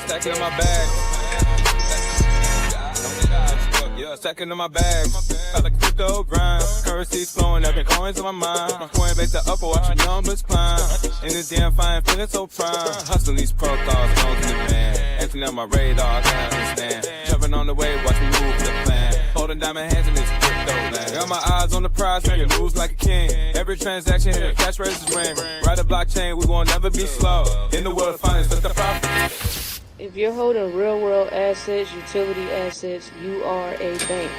Stacking in my bag. Yeah, stacking in my bag. Got a crypto grind. Currency's flowing, every coins on my mind. My coin based the upper, watch the numbers climb. In this damn fine, feeling so prime. Hustling these protocols, known to the man. Acting on my radar, I can't understand. Jumping on the wave, watch me move the plan. Holding diamond hands in this crypto land. Got my eyes on the prize, making moves like a king. Every transaction hit a cash register ring. Ride a blockchain, we won't never be slow. In the world of finance, that's the profit. If you're holding real world assets, utility assets, you are a bank.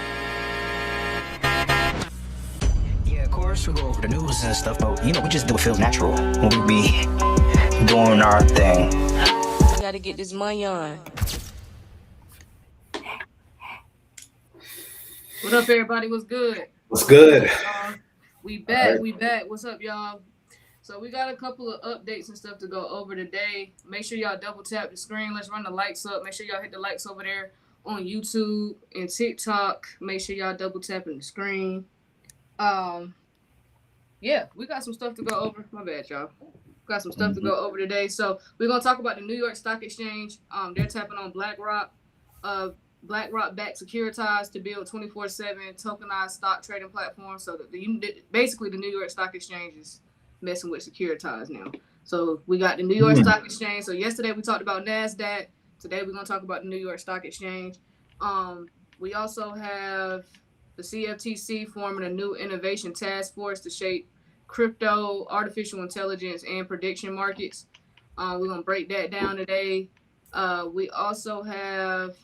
Yeah, of course, we go over the news and stuff, but we just do it feels natural when we be doing our thing. We gotta get this money on. What up, everybody? What's good? What's good? We back. We back. What's up, y'all? So we got a couple of updates and stuff to go over today. Make sure y'all double tap the screen. Let's run the likes up. Make sure y'all hit the likes over there on YouTube and TikTok. Make sure y'all double tapping the screen. Yeah, we got some stuff to go over. My bad, y'all. Got some stuff to go over today. So we're gonna talk about the New York Stock Exchange. They're tapping on BlackRock. BlackRock-backed securitized to build 24/7 tokenized stock trading platform. So basically the New York Stock Exchange is messing with securitized now. So we got the New York Stock Exchange. So yesterday we talked about NASDAQ. Today we're gonna talk about the New York Stock Exchange. We also have the CFTC forming a new innovation task force to shape crypto, artificial intelligence, and prediction markets. We're gonna break that down today. We also have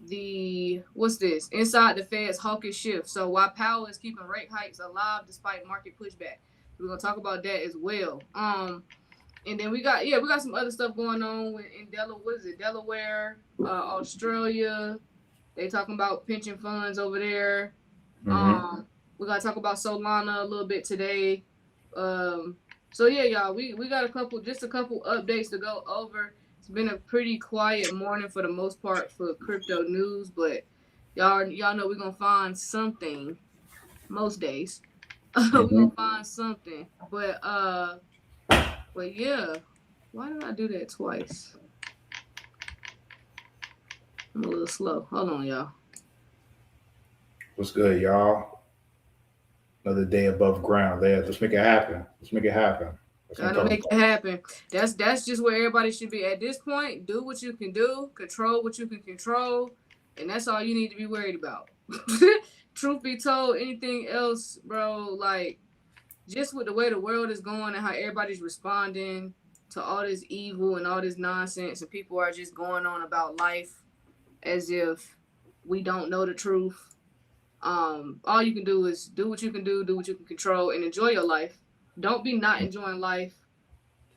inside the Fed's hawkish shift. So while Powell is keeping rate hikes alive despite market pushback, we're gonna talk about that as well. And then we got some other stuff going on in Delaware, Australia. They talking about pension funds over there. We're gonna talk about Solana a little bit today. So yeah, y'all, we got a couple updates to go over. It's been a pretty quiet morning for the most part for crypto news, but y'all know we're gonna find something most days. We're gonna find something. But yeah, why did I do that twice? I'm a little slow. Hold on, y'all. What's good, y'all? Another day above ground. Let's make it happen. Gotta make it happen. That's just where everybody should be at this point. Do what you can do, control what you can control, and that's all you need to be worried about. Truth be told, anything else, bro, like just with the way the world is going and how everybody's responding to all this evil and all this nonsense, and people are just going on about life as if we don't know the truth. All you can do is do what you can do what you can control, and enjoy your life. Don't be not enjoying life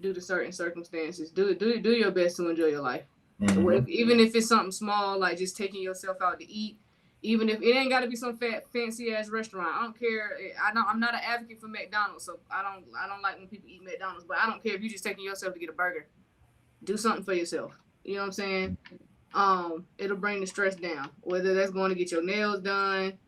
due to certain circumstances. Do your best to enjoy your life. Even if it's something small, like just taking yourself out to eat. Even if it ain't got to be some fancy ass restaurant. I don't care. I'm not an advocate for McDonald's, so I don't like when people eat McDonald's. But I don't care if you're just taking yourself to get a burger. Do something for yourself. You know what I'm saying? It'll bring the stress down. Whether that's going to get your nails done,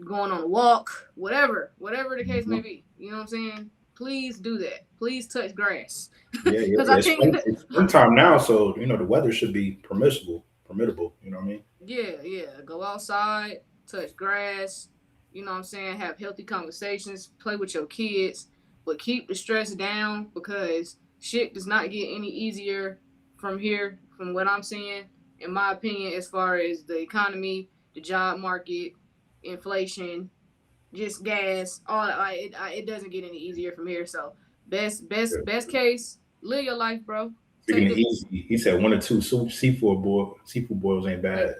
going on a walk, whatever the case may be. You know what I'm saying? Please do that. Please touch grass. Yeah. It's springtime now, so the weather should be permissible. You know what I mean? Yeah. Go outside, touch grass. You know what I'm saying? Have healthy conversations. Play with your kids, but keep the stress down because shit does not get any easier from here. From what I'm seeing, in my opinion, as far as the economy, the job market, inflation, just gas, all it doesn't get any easier from here. So best case, live your life, bro. Speaking of easy, he said 1 or 2 seafood boils ain't bad.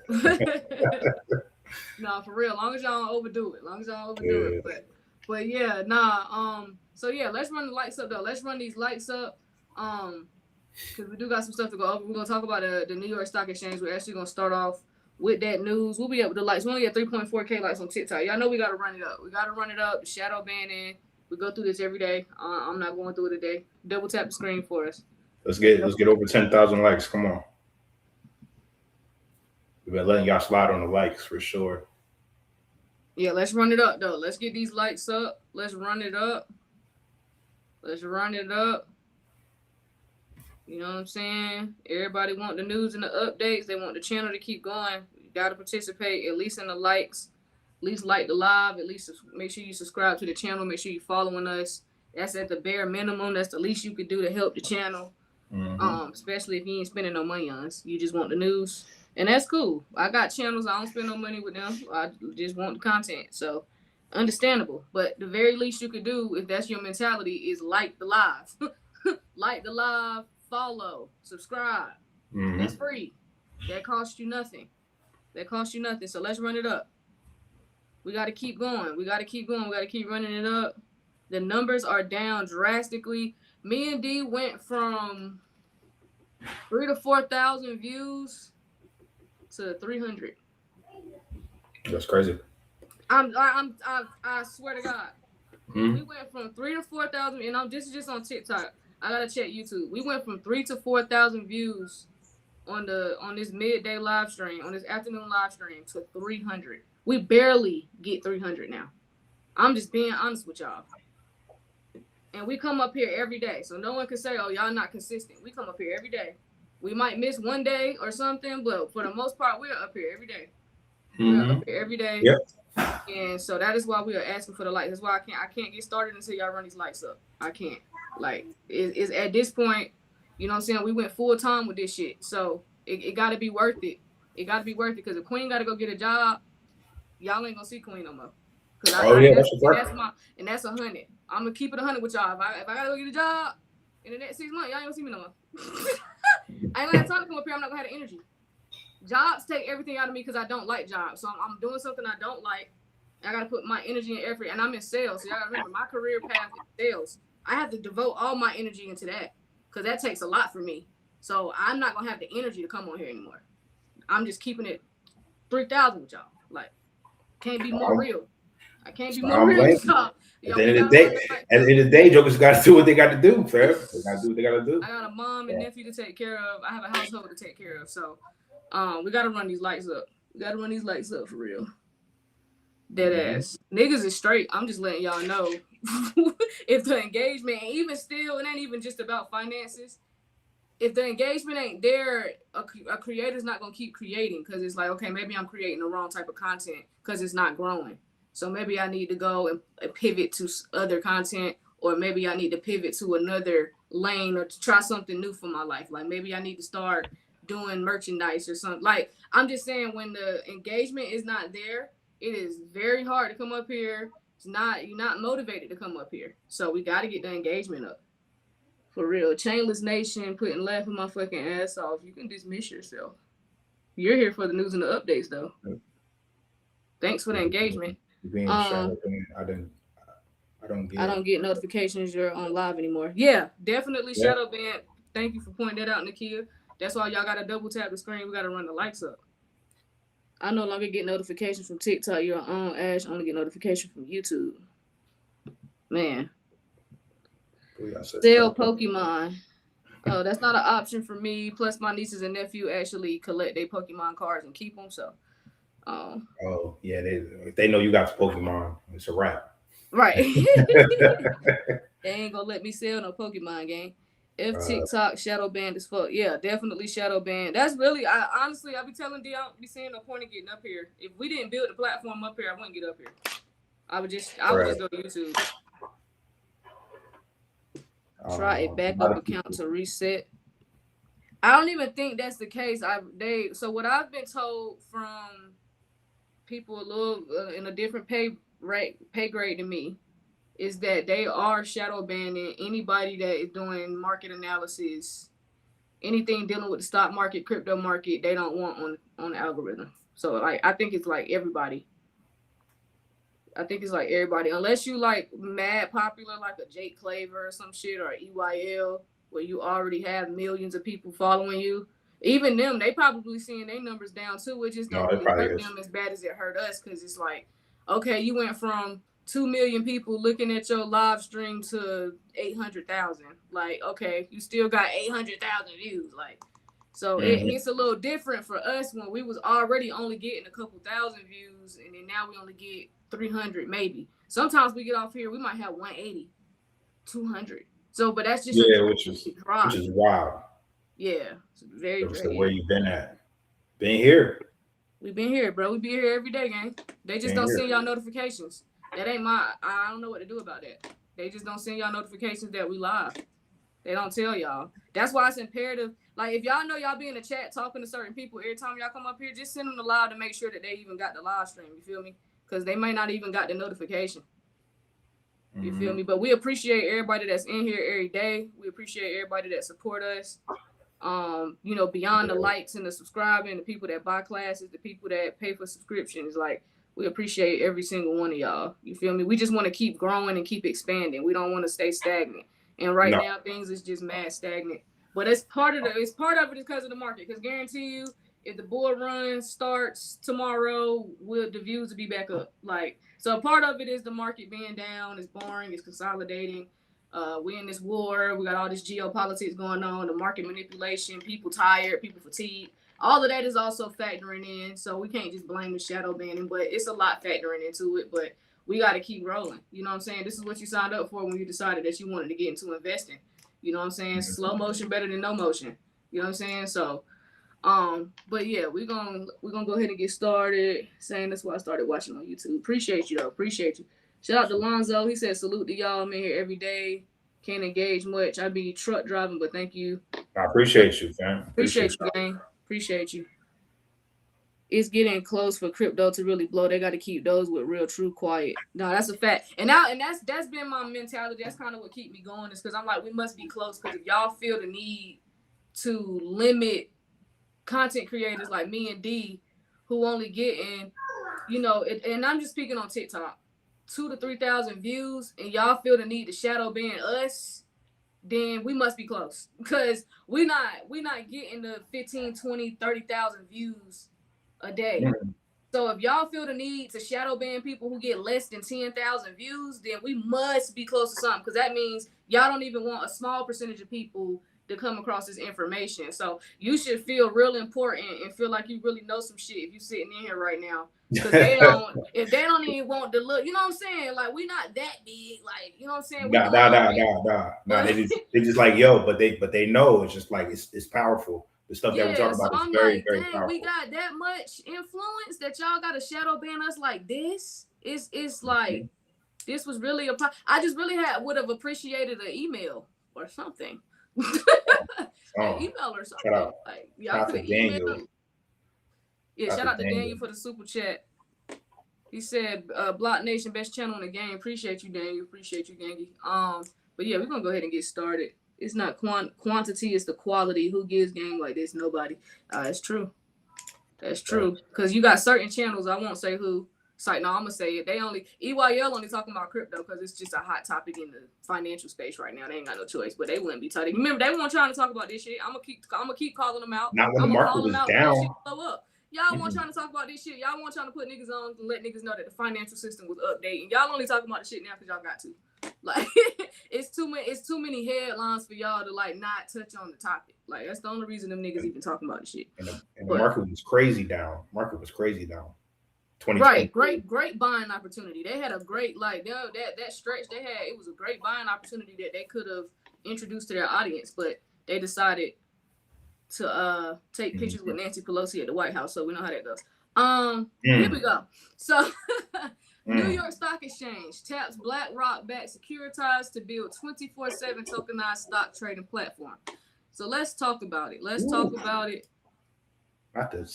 No, for real. Long as y'all don't overdo it. But yeah, nah. So yeah, let's run the lights up though. Let's run these lights up. Because we do got some stuff to go over. We're gonna talk about the New York Stock Exchange. We're actually gonna start off with that news. We'll be up with the lights. We only got 3.4K likes on TikTok. Y'all know we gotta run it up. The shadow banning. We go through this every day. I'm not going through it today. Double tap the screen for us. Let's get over 10,000 likes. Come on. We've been letting y'all slide on the likes for sure. Yeah, let's run it up though. Let's get these lights up. Let's run it up. Let's run it up. You know what I'm saying? Everybody want the news and the updates. They want the channel to keep going. You got to participate, at least in the likes. At least like the live. At least make sure you subscribe to the channel. Make sure you're following us. That's at the bare minimum. That's the least you could do to help the channel. Especially if you ain't spending no money on us. You just want the news. And that's cool. I got channels. I don't spend no money with them. I just want the content. So, understandable. But the very least you could do, if that's your mentality, is like the live. Like the live, follow, subscribe. That's free. That costs you nothing. So let's run it up. We got to keep going. We got to keep running it up. The numbers are down drastically. Me and D went from 3,000 to 4,000 views to 300. That's crazy. I swear to God. We went from 3,000 to 4,000, and this is just on TikTok. I gotta check YouTube. We went from 3,000 to 4,000 views on this midday live stream, on this afternoon live stream, to 300. We barely get 300 now. I'm just being honest with y'all. And we come up here every day, so no one can say, "Oh, y'all not consistent." We come up here every day. We might miss one day or something, but for the most part, we're up here every day. We're up here every day. Yep. And so that is why we are asking for the likes. That's why I can't get started until y'all run these lights up. I can't. Like, it's at this point, you know what I'm saying? We went full time with this shit. So it got to be worth it. It got to be worth it, because if Kween got to go get a job, y'all ain't going to see Kween no more. That's and that's 100. I'm going to keep it 100 with y'all. If I got to go get a job in the next 6 months, y'all ain't going to see me no more. I ain't going to have time to come up here. I'm not going to have the energy. Jobs take everything out of me because I don't like jobs. So I'm doing something I don't like. I got to put my energy and effort. And I'm in sales. So y'all got to remember, my career path is sales. I have to devote all my energy into that, because that takes a lot for me. So I'm not going to have the energy to come on here anymore. I'm just keeping it 3,000 with y'all. Like, can't be more real. I can't be more real with y'all. At the end of the day, jokers got to do what they got to do, fam. They got to do what they got to do. I got a mom and nephew to take care of. I have a household to take care of. So we got to run these lights up. For real. Dead ass. Niggas is straight. I'm just letting y'all know. If the engagement, even still, it ain't even just about finances. If the engagement ain't there, a creator's not going to keep creating, because it's like, okay, maybe I'm creating the wrong type of content because it's not growing. So maybe I need to go and pivot to other content, or maybe I need to pivot to another lane, or to try something new for my life. Like, maybe I need to start doing merchandise or something. Like, I'm just saying, when the engagement is not there, it is very hard to come up here. You're not motivated to come up here. So we got to get the engagement up. For real. Chainless Nation putting laughing my fucking ass off. You can dismiss yourself. You're here for the news and the updates, though. Thanks for the engagement. I don't get notifications you're on live anymore. Yeah, definitely shadow ban. Thank you for pointing that out, Nakia. That's why y'all got to double tap the screen. We got to run the lights up. I no longer get notifications from TikTok. You're on Ash. Only get notifications from YouTube. Man. Sell Pokemon. Oh, that's not an option for me. Plus, my nieces and nephew actually collect their Pokemon cards and keep them. So. Oh yeah, if they know you got Pokemon, it's a wrap. Right. They ain't gonna let me sell no Pokemon game. If TikTok shadow banned as fuck, yeah, definitely shadow banned. That's really, I be telling D, I don't be seeing no point in getting up here. If we didn't build the platform up here, I wouldn't get up here. I would just go to YouTube. Try a backup account to reset. I don't even think that's the case. So what I've been told from people a little in a different pay grade than me is that they are shadow banning anybody that is doing market analysis, anything dealing with the stock market, crypto market. They don't want on the algorithm. So like, I think it's like everybody. Unless you like mad popular, like a Jake Claver or some shit, or EYL, where you already have millions of people following you. Even them, they probably seeing their numbers down too. It just don't really hurt them as bad as it hurt us, because it's like, okay, you went from 2 million people looking at your live stream to 800,000. Like, okay, you still got 800,000 views. Like, so it's a little different for us when we was already only getting a couple thousand views, and then now we only get 300 maybe. Sometimes we get off here, we might have 180, 200. So, but that's just which is wild. Yeah, it's very So where you been at? Been here. We've been here, bro. We be here every day, gang. They just don't send y'all notifications. That ain't I don't know what to do about that. They just don't send y'all notifications that we live. They don't tell y'all. That's why it's imperative. Like, if y'all know y'all be in the chat talking to certain people every time y'all come up here, just send them the live to make sure that they even got the live stream. You feel me? Because they may not even got the notification. You feel me? But we appreciate everybody that's in here every day. We appreciate everybody that support us. You know, beyond the likes and the subscribing, the people that buy classes, the people that pay for subscriptions, like, we appreciate every single one of y'all. You feel me? We just want to keep growing and keep expanding. We don't want to stay stagnant. And right now, things is just mad stagnant. But it's part of it is because of the market. Because guarantee you, if the bull run starts tomorrow, the views will be back up. Like, so part of it is the market being down. It's boring. It's consolidating. We in this war. We got all this geopolitics going on. The market manipulation. People tired. People fatigued. All of that is also factoring in. So we can't just blame the shadow banning. But it's a lot factoring into it. But we got to keep rolling. You know what I'm saying? This is what you signed up for when you decided that you wanted to get into investing. You know what I'm saying? Slow motion better than no motion. You know what I'm saying? So, but yeah, we're gonna go ahead and get started. Saying that's why I started watching on YouTube. Appreciate you though. Appreciate you. Shout out to Lonzo. He said salute to y'all. I'm in here every day. Can't engage much. I be truck driving, but thank you. I appreciate you, fam. Appreciate you, gang. Appreciate you. It's getting close for crypto to really blow. They got to keep those with real true quiet. No, that's a fact. And that's been my mentality. That's kind of what keep me going, is because I'm like, we must be close, because if y'all feel the need to limit content creators like me and D, who only getting, you know, and I'm just speaking on TikTok, 2,000 to 3,000 views, and y'all feel the need to shadow ban us, then we must be close, because we not getting the 15, 20, 30,000 views a day. So if y'all feel the need to shadow ban people who get less than 10,000 views, then we must be close to something, because that means y'all don't even want a small percentage of people to come across this information. So you should feel real important and feel like you really know some shit if you sitting in here right now, because if they don't even want to look, you know what I'm saying? Like, we not that big, like, you know what I'm saying? Nah. They just like, yo, but they know it's just like it's powerful. The stuff that we're talking about is very, very powerful. We got that much influence that y'all got to shadow ban us like this. It's like, this was really I just really would have appreciated an email or something. An email or something. Like, y'all could have emailed. Yeah, shout out to Daniel for the super chat. He said, BlockNation, best channel in the game. Appreciate you, Daniel. Appreciate you, Gangy. But yeah, we're gonna go ahead and get started. It's not quantity, it's the quality. Who gives game like this? Nobody. That's true. That's true. Because you got certain channels, I won't say who. It's like, no, I'm gonna say it. EYL only talking about crypto because it's just a hot topic in the financial space right now. They ain't got no choice, but they wouldn't be talking. Remember, they weren't trying to talk about this shit. I'm gonna keep calling them out. Not when the market was down. Y'all weren't trying to talk about this shit. Y'all weren't trying to put niggas on and let niggas know that the financial system was updating. Y'all only talking about the shit now because y'all got to. Like, it's too many headlines for y'all to like not touch on the topic. Like, that's the only reason them niggas even talking about the shit. And the market was crazy down. Right, great buying opportunity. They had a great, like, that stretch they had. It was a great buying opportunity that they could have introduced to their audience, but they decided to take pictures with Nancy Pelosi at the White House. So we know how that goes. Here we go. So New York Stock Exchange taps BlackRock-backed Securitized to build 24/7 tokenized stock trading platform. So let's talk about it.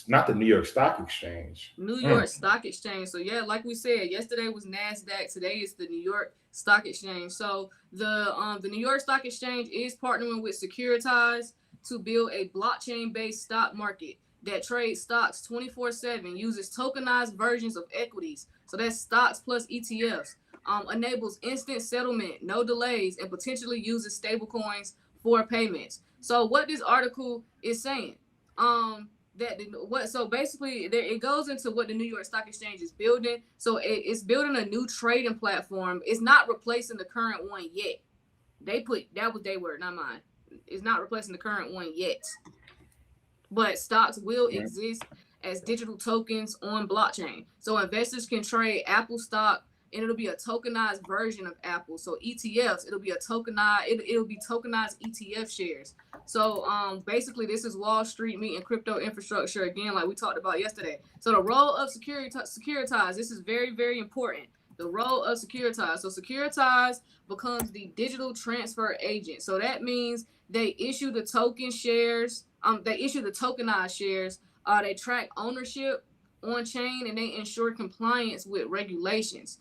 Not the New York Stock Exchange. New York Stock Exchange. So yeah, like we said, yesterday was NASDAQ. Today is the New York Stock Exchange. So the New York Stock Exchange is partnering with Securitized to build a blockchain-based stock market that trades stocks 24/7, uses tokenized versions of equities. So that's stocks plus ETFs. Enables instant settlement, no delays, and potentially uses stablecoins for payments. So what this article is saying, so basically it goes into what the New York Stock Exchange is building. So it's building a new trading platform. It's not replacing the current one yet. That was their word, not mine. It's not replacing the current one yet. But stocks will exist as digital tokens on blockchain. So investors can trade Apple stock and it'll be a tokenized version of Apple. So ETFs, it'll be a tokenized, it'll be tokenized ETF shares. So basically this is Wall Street meeting crypto infrastructure again, like we talked about yesterday. So the role of Securitize, this is very, very important. The role of Securitize. So Securitize becomes the digital transfer agent. So that means they issue the token shares, they issue the tokenized shares, they track ownership on chain, and they ensure compliance with regulations.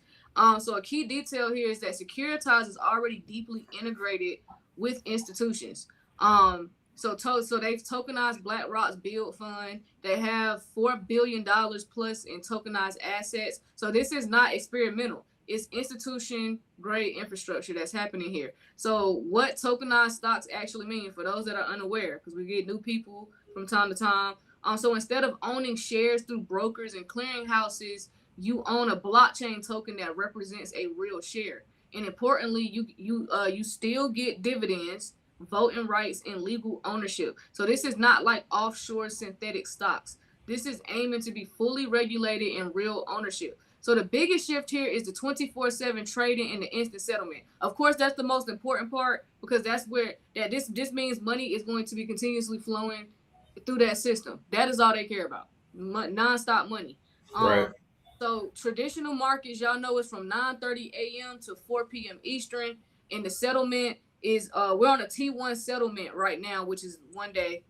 So a key detail here is that Securitize is already deeply integrated with institutions. So they've tokenized BlackRock's Build Fund. They have $4 billion plus in tokenized assets. So this is not experimental. It's institution grade infrastructure that's happening here. So what tokenized stocks actually mean for those that are unaware, because we get new people from time to time. So instead of owning shares through brokers and clearinghouses, you own a blockchain token that represents a real share. And importantly, you still get dividends, voting rights, and legal ownership. So this is not like offshore synthetic stocks. This is aiming to be fully regulated and real ownership. So the biggest shift here is the 24/7 trading and the instant settlement. Of course, that's the most important part, because that's where this means money is going to be continuously flowing through that system. That is all they care about. Non-stop money. Right. So traditional markets, y'all know, it's from 9:30 a.m. to 4 p.m. Eastern. And the settlement is we're on a T1 settlement right now, which is one day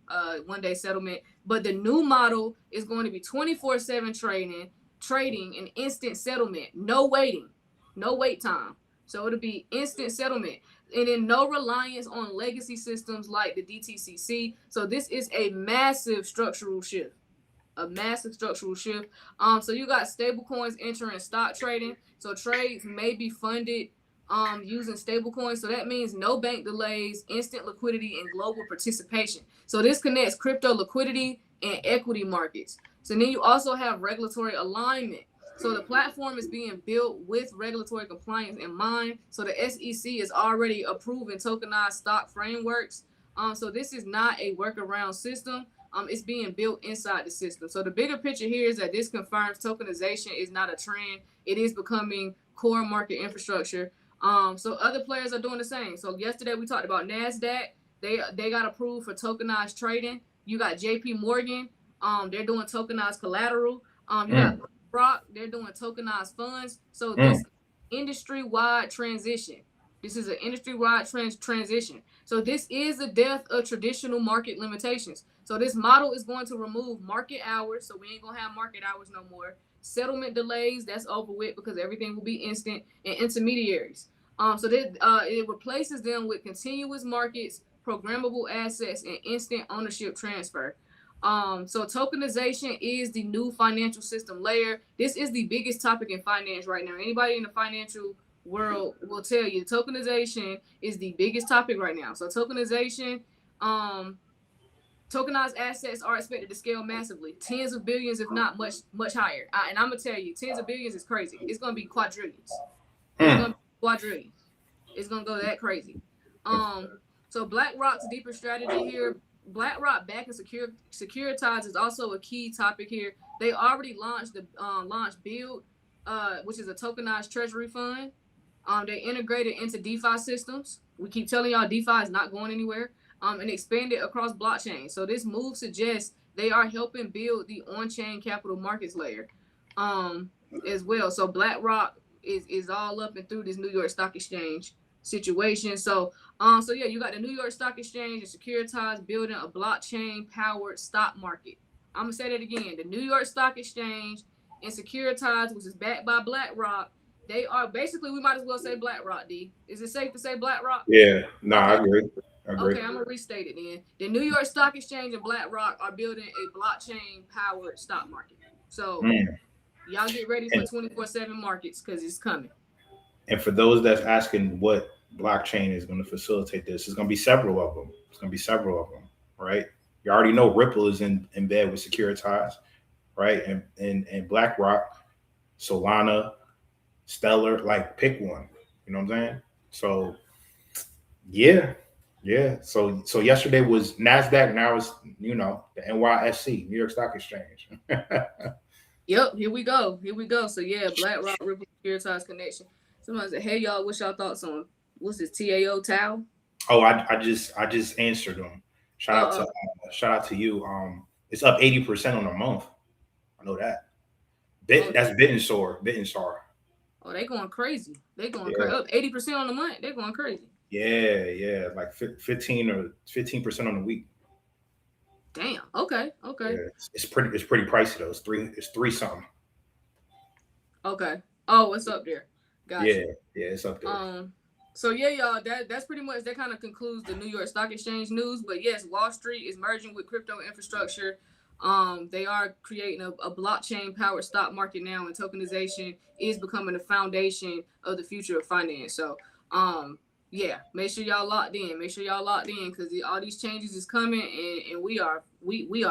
settlement. But the new model is going to be 24/7 trading and instant settlement. No waiting, no wait time. So it'll be instant settlement. And then no reliance on legacy systems like the DTCC. So this is a massive structural shift. So you got stablecoins entering stock trading. So trades may be funded using stablecoins. So that means no bank delays, instant liquidity, and global participation. So this connects crypto liquidity and equity markets. So then you also have regulatory alignment. So the platform is being built with regulatory compliance in mind. So the SEC is already approving tokenized stock frameworks. So this is not a workaround system. It's being built inside the system. So the bigger picture here is that this confirms tokenization is not a trend. It is becoming core market infrastructure. So other players are doing the same. So yesterday we talked about NASDAQ. They got approved for tokenized trading. You got JP Morgan. They're doing tokenized collateral. You got Rock, they're doing tokenized funds. So this industry-wide transition. This is an industry-wide transition. So this is the death of traditional market limitations. So this model is going to remove market hours. So we ain't gonna have market hours no more. Settlement delays, that's over with, because everything will be instant, and intermediaries. So that it replaces them with continuous markets, programmable assets, and instant ownership transfer. So tokenization is the new financial system layer. This is the biggest topic in finance right now. Anybody in the financial world will tell you tokenization is the biggest topic right now. So tokenization, tokenized assets are expected to scale massively, tens of billions, if not much higher. And I'm gonna tell you, tens of billions is crazy. It's gonna be quadrillions. It's gonna be quadrillions. It's gonna go that crazy. So BlackRock's deeper strategy here. BlackRock back and Securitize is also a key topic here. They already launched the Build, which is a tokenized treasury fund. They integrated into DeFi systems. We keep telling y'all DeFi is not going anywhere. And expanded across blockchain. So this move suggests they are helping build the on-chain capital markets layer as well. So BlackRock is all up and through this New York Stock Exchange situation. So yeah, you got the New York Stock Exchange and Securitize building a blockchain powered stock market. I'm gonna say that again. The New York Stock Exchange and Securitize, which is backed by BlackRock, they are basically, we might as well say BlackRock. D, is it safe to say BlackRock? Yeah, no, I agree. Okay, I'm gonna restate it then. The New York Stock Exchange and BlackRock are building a blockchain powered stock market. So y'all get ready for 24/7 markets, because it's coming. And for those that's asking what blockchain is going to facilitate this, it's going to be several of them. Right? You already know Ripple is in bed with Securitize, right? And BlackRock, Solana, Stellar, like pick one. You know what I'm saying? So yeah. So yesterday was NASDAQ, now it's the NYSE, New York Stock Exchange. Yep, here we go. So yeah, BlackRock Ripple securitized connection. Somebody said, "Hey y'all, what's y'all thoughts on what's this TAO Tau?" Oh, I just answered them. Shout out to you. It's up 80% on the month. I know that. That's Bit and Sar. Oh, they going crazy. Crazy. Up 80% on the month. They're going crazy. Yeah, like 15% on the week. Damn. Okay. Yeah, it's pretty pricey though. It's three something. Okay. Oh, it's up there. Gotcha. Yeah, it's up there. So yeah, y'all, that's pretty much that kind of concludes the New York Stock Exchange news. But yes, Wall Street is merging with crypto infrastructure. They are creating a blockchain powered stock market now, and tokenization is becoming the foundation of the future of finance. So yeah, make sure y'all locked in. Because all these changes is coming, and we are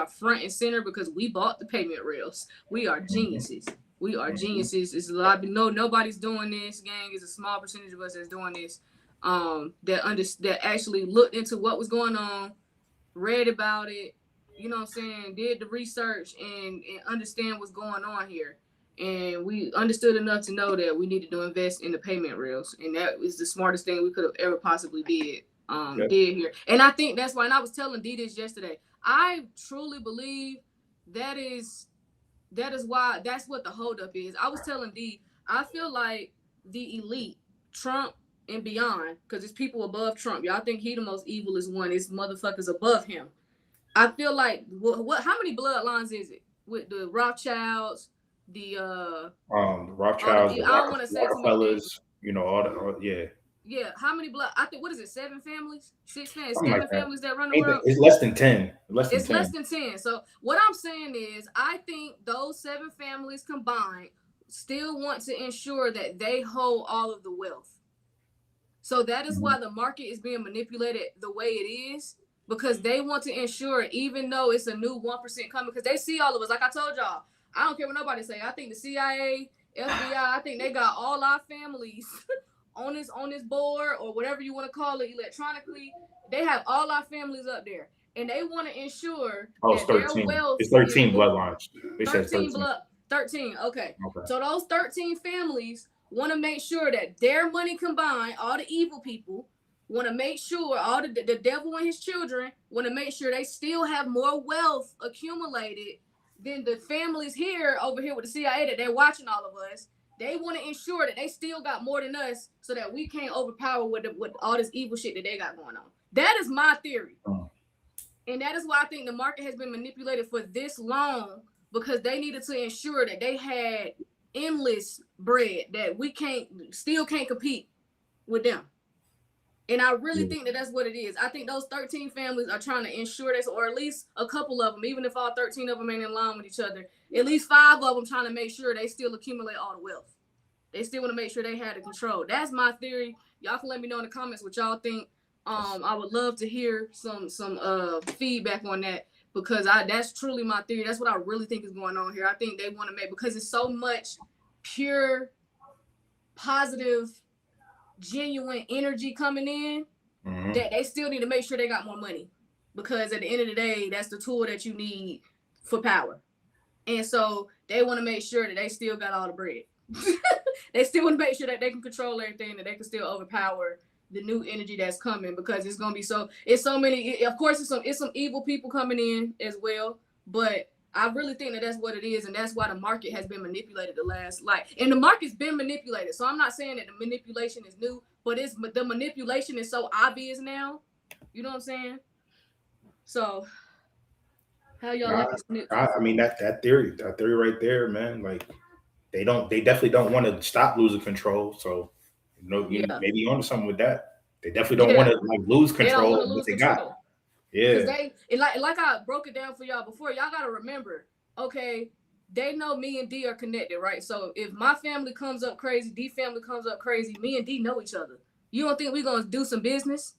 front and center because we bought the payment rails. We are geniuses. We are geniuses. It's a lot. Nobody's doing this. Gang is a small percentage of us that's doing this. That actually looked into what was going on, read about it. You know what I'm saying? Did the research and understand what's going on here. And we understood enough to know that we needed to invest in the payment rails, and that was the smartest thing we could have ever possibly did here. And I think that's why. And I was telling D this yesterday. I truly believe that is why. That's what the holdup is. I was telling D. I feel like the elite, Trump and beyond, because it's people above Trump. Y'all think he the most evilest one? It's motherfuckers above him. I feel like what? How many bloodlines is it with the Rothschilds? The Rothschilds, I don't want to say too many names. You know, Yeah, how many blood? I think, what is it? 7 families? 6 families? 7 families that run the world? It's less than 10. It's less than 10. So what I'm saying is, I think those 7 families combined still want to ensure that they hold all of the wealth. So that is why the market is being manipulated the way it is, because they want to ensure, even though it's a new 1% coming, because they see all of us. Like I told y'all, I don't care what nobody say. I think the CIA, FBI, I think they got all our families on this board, or whatever you want to call it, electronically. They have all our families up there, and they want to ensure that their wealth. It's 13 bloodlines. They said 13. Okay. So those 13 families want to make sure that their money combined, all the evil people want to make sure, all the devil and his children want to make sure they still have more wealth accumulated than the families over here with the CIA that they're watching all of us. They want to ensure that they still got more than us, so that we can't overpower with all this evil shit that they got going on. That is my theory. And that is why I think the market has been manipulated for this long, because they needed to ensure that they had endless bread, that we still can't compete with them. And I really think that that's what it is. I think those 13 families are trying to ensure this, or at least a couple of them, even if all 13 of them ain't in line with each other, at least 5 of them trying to make sure they still accumulate all the wealth. They still want to make sure they had the control. That's my theory. Y'all can let me know in the comments what y'all think. I would love to hear some feedback on that, because that's truly my theory. That's what I really think is going on here. I think they want to make, because it's so much pure, positive, genuine energy coming in, that they still need to make sure they got more money, because at the end of the day, that's the tool that you need for power. And so they want to make sure that they still got all the bread. They still want to make sure that they can control everything, that they can still overpower the new energy that's coming, because it's gonna be so many. Of course, it's some evil people coming in as well, but I really think that that's what it is, and that's why the market has been manipulated and the market's been manipulated. So I'm not saying that the manipulation is new, but the manipulation is so obvious now. You know what I'm saying? So how y'all like this? I mean, that theory right there, man. Like they definitely don't want to stop losing control. So maybe you're onto something with that. They definitely don't want to lose control of what they got. Yeah. Like I broke it down for y'all before. Y'all gotta remember, okay, they know me and D are connected, right? So if my family comes up crazy, D family comes up crazy, me and D know each other. You don't think we're gonna do some business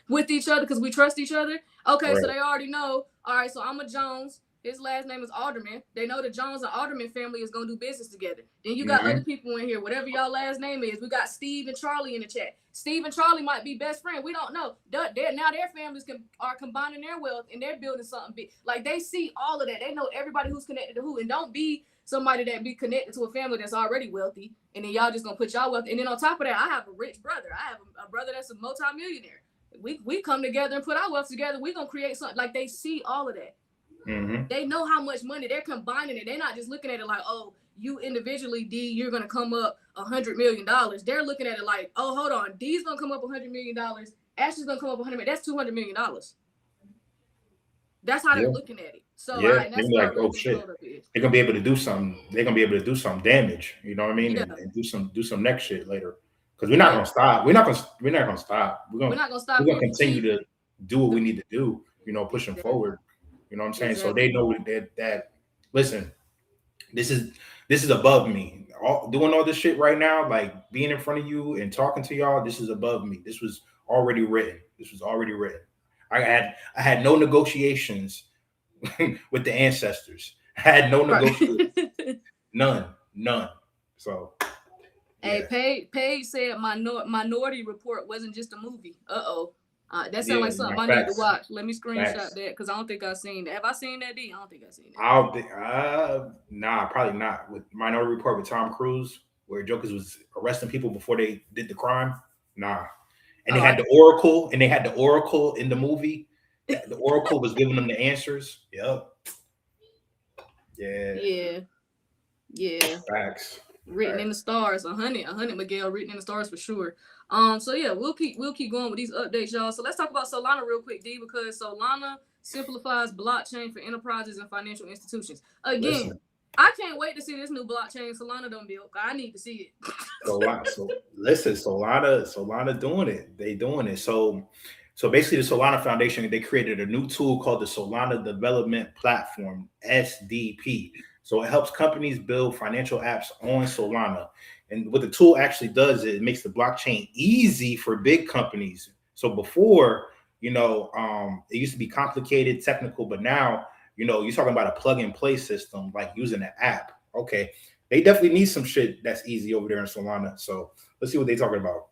with each other because we trust each other? Okay, right. So they already know. All right, so I'm a Jones. His last name is Alderman. They know the Jones and Alderman family is going to do business together. Then you got other people in here, whatever y'all last name is. We got Steve and Charlie in the chat. Steve and Charlie might be best friends. We don't know. Now their families are combining their wealth, and they're building something big. Like, they see all of that. They know everybody who's connected to who. And don't be somebody that be connected to a family that's already wealthy, and then y'all just gonna put y'all wealth. And then on top of that, I have a rich brother. I have a brother that's a multimillionaire. We come together and put our wealth together. We gonna create something. Like, they see all of that. They know how much money they're combining it. They're not just looking at it like, oh, you individually, D, you're gonna come up $100 million. They're looking at it like, oh, hold on, D's gonna come up $100 million. Ashley's gonna come up $100 million. That's $200 million. That's how they're looking at it. So yeah, that's they're like, oh shit, they're gonna be able to do something. They're gonna be able to do some damage. You know what I mean? And do some next shit later. Because we're not gonna stop. We're not gonna stop. We're not gonna stop. We're gonna continue to do what we need to do. You know, pushing forward. You know what I'm saying? So they know that. Listen, this is above me. Doing all this shit right now, like being in front of you and talking to y'all, this is above me. This was already written. I had no negotiations with the ancestors. I had no negotiations. None. So hey, Paige said Minority Report wasn't just a movie. That sounds like something I need to watch. Let me screenshot that, because I don't think I've seen that. Have I seen that, D? I don't think I've seen that. I don't think nah, probably not. With Minority Report with Tom Cruise, where Jokers was arresting people before they did the crime. Nah. And they had the Oracle, in the movie. The Oracle was giving them the answers. Yep. Yeah. Facts. Written in the stars. 100 Miguel, written in the stars for sure. So yeah, we'll keep going with these updates, y'all. So let's talk about Solana real quick, D, because Solana simplifies blockchain for enterprises and financial institutions. Again, I can't wait to see this new blockchain Solana done built. I need to see it. Solana doing it. They doing it. So basically, the Solana Foundation, they created a new tool called the Solana Development Platform, SDP. So it helps companies build financial apps on Solana. And what the tool actually does is it makes the blockchain easy for big companies. So before, it used to be complicated, technical, but now, you're talking about a plug and play system, like using an app. Okay. They definitely need some shit that's easy over there in Solana. So let's see what they're talking about.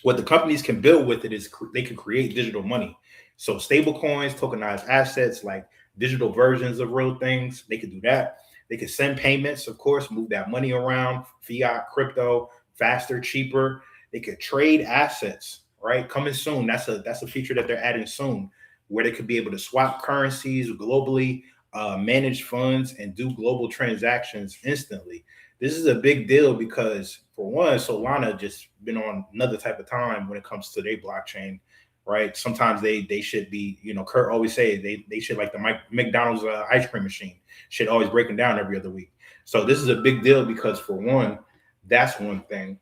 What the companies can build with it is they can create digital money. So stablecoins, tokenized assets, like digital versions of real things, they could do that. They could send payments, of course, move that money around, fiat, crypto, faster, cheaper. They could trade assets, right? Coming soon. That's a feature that they're adding soon, where they could be able to swap currencies globally, manage funds, and do global transactions instantly. This is a big deal because, for one, Solana just been on another type of time when it comes to their blockchain, right? Sometimes they should be, Kurt always say they should, like the McDonald's ice cream machine, should always breaking down every other week. So this is a big deal because, for one, that's one thing.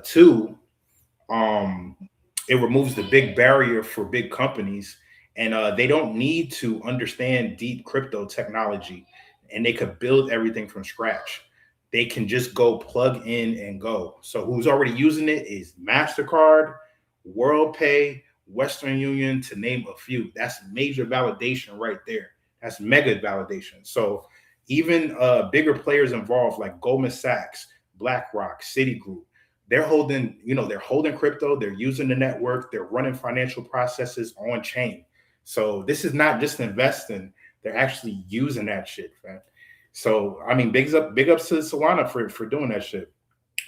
Two, it removes the big barrier for big companies, and they don't need to understand deep crypto technology, and they could build everything from scratch. They can just go plug in and go. So who's already using it is MasterCard, WorldPay, Western Union, to name a few. That's major validation right there. That's mega validation. So even bigger players involved, like Goldman Sachs, BlackRock, Citigroup, they're holding crypto, they're using the network, they're running financial processes on chain. So this is not just investing, they're actually using that shit, man. So I mean, big ups to Solana for doing that shit.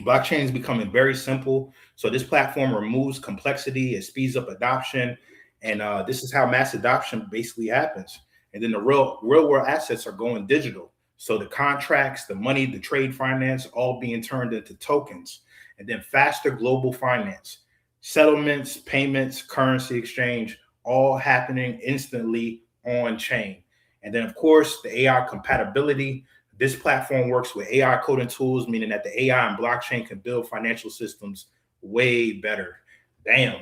Blockchain is becoming very simple. So this platform removes complexity, it speeds up adoption, and this is how mass adoption basically happens. And then the real world assets are going digital. So the contracts, the money, the trade finance, all being turned into tokens. And then faster global finance, settlements, payments, currency exchange, all happening instantly on chain. And then, of course, the AI compatibility. This platform works with AI coding tools, meaning that the AI and blockchain can build financial systems way better. Damn.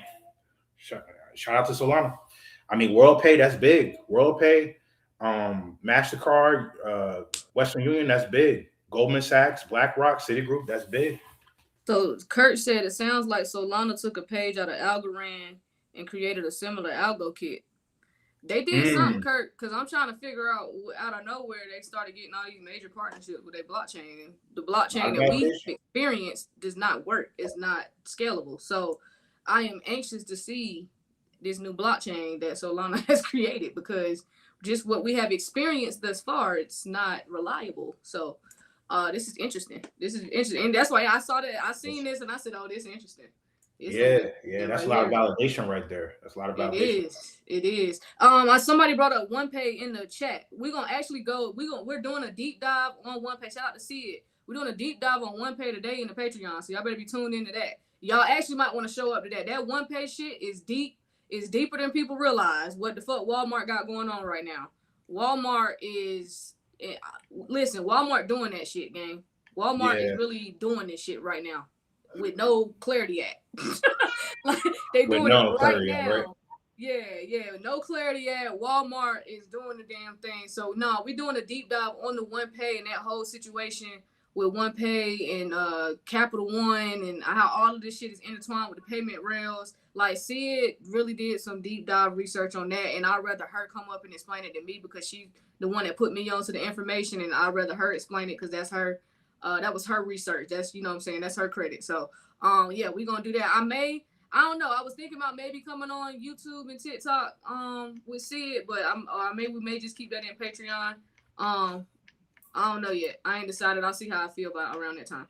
Shout out to Solana. I mean, WorldPay, that's big. WorldPay, MasterCard, Western Union, that's big. Goldman Sachs, BlackRock, Citigroup, that's big. So Kurt said it sounds like Solana took a page out of Algorand and created a similar algo kit. They did something, Kurt, because I'm trying to figure out of nowhere they started getting all these major partnerships with their blockchain. The blockchain that we've experienced does not work. It's not scalable. So I am anxious to see this new blockchain that Solana has created, because just what we have experienced thus far, it's not reliable. So this is interesting. And that's why I saw that. I seen this and I said, oh, this is interesting. Yeah, that's a lot of validation right there. That's a lot of validation. It is. Somebody brought up OnePay in the chat. We're gonna actually go. We're doing a deep dive on OnePay. Shout out to See It. We're doing a deep dive on OnePay today in the Patreon. So y'all better be tuned into that. Y'all actually might want to show up to that. That OnePay shit is deep. It's deeper than people realize. What the fuck Walmart got going on right now? Walmart is listen. Walmart doing that shit, gang. Walmart is really doing this shit right now with no clarity at. Like they doing it right now. Right? Yeah, no clarity at. Walmart is doing the damn thing. So no, we're doing a deep dive on the OnePay and that whole situation with OnePay and Capital One and how all of this shit is intertwined with the payment rails. Like, See It really did some deep dive research on that, and I'd rather her come up and explain it than me, because she's the one that put me onto the information, and I'd rather her explain it because that's her. That was her research. That's, you know what I'm saying, that's her credit. So yeah, we're gonna do that. I don't know. I was thinking about maybe coming on YouTube and TikTok with See It, but maybe we may just keep that in Patreon. I don't know yet. I ain't decided. I'll see how I feel about around that time.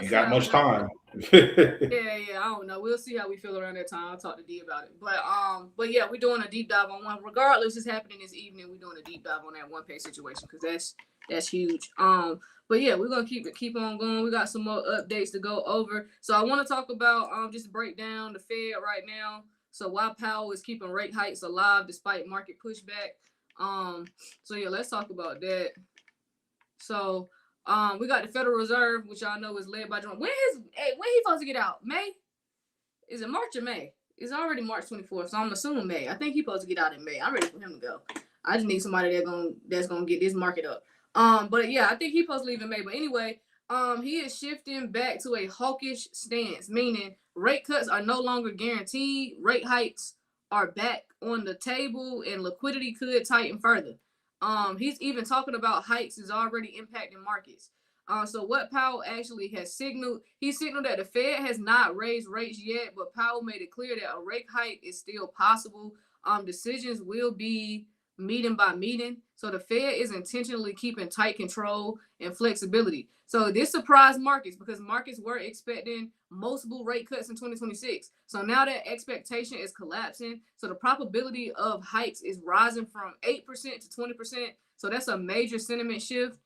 You got much time. Yeah. I don't know. We'll see how we feel around that time. I'll talk to D about it. But yeah, we're doing a deep dive on one. Regardless, it's happening this evening. We're doing a deep dive on that OnePay situation because that's huge. But yeah, we're gonna keep on going. We got some more updates to go over. So I want to talk about just break down the Fed right now. So why Powell is keeping rate hikes alive despite market pushback. So yeah, let's talk about that. So we got the Federal Reserve, which y'all know is led by Jerome. When he supposed to get out? May? Is it March or May? It's already March 24th, so I'm assuming May. I think he's supposed to get out in May. I'm ready for him to go. I just need somebody that's gonna get this market up. But yeah, I think he's supposed to leave in May. But anyway, he is shifting back to a hawkish stance, meaning rate cuts are no longer guaranteed. Rate hikes are back on the table, and liquidity could tighten further. He's even talking about hikes is already impacting markets. So what Powell actually has signaled, he signaled that the Fed has not raised rates yet, but Powell made it clear that a rate hike is still possible. Decisions will be meeting by meeting. So the Fed is intentionally keeping tight control and flexibility. So this surprised markets because markets were expecting multiple rate cuts in 2026. So now that expectation is collapsing. So the probability of hikes is rising from 8% to 20%. So that's a major sentiment shift.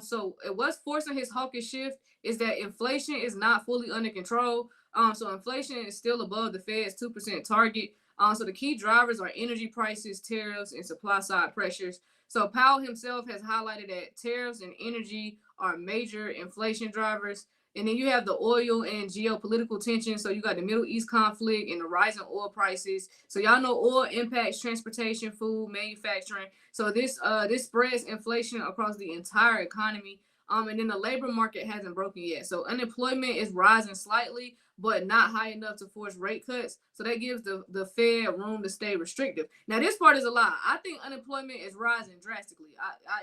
So what's forcing his hawkish shift is that inflation is not fully under control. So inflation is still above the Fed's 2% target. So the key drivers are energy prices, tariffs, and supply side pressures. So Powell himself has highlighted that tariffs and energy are major inflation drivers. And then you have the oil and geopolitical tension. So you got the Middle East conflict and the rising oil prices. So y'all know oil impacts transportation, food, manufacturing. So this spreads inflation across the entire economy. And then the labor market hasn't broken yet. So unemployment is rising slightly, but not high enough to force rate cuts. So that gives the Fed room to stay restrictive. Now, this part is a lie. I think unemployment is rising drastically.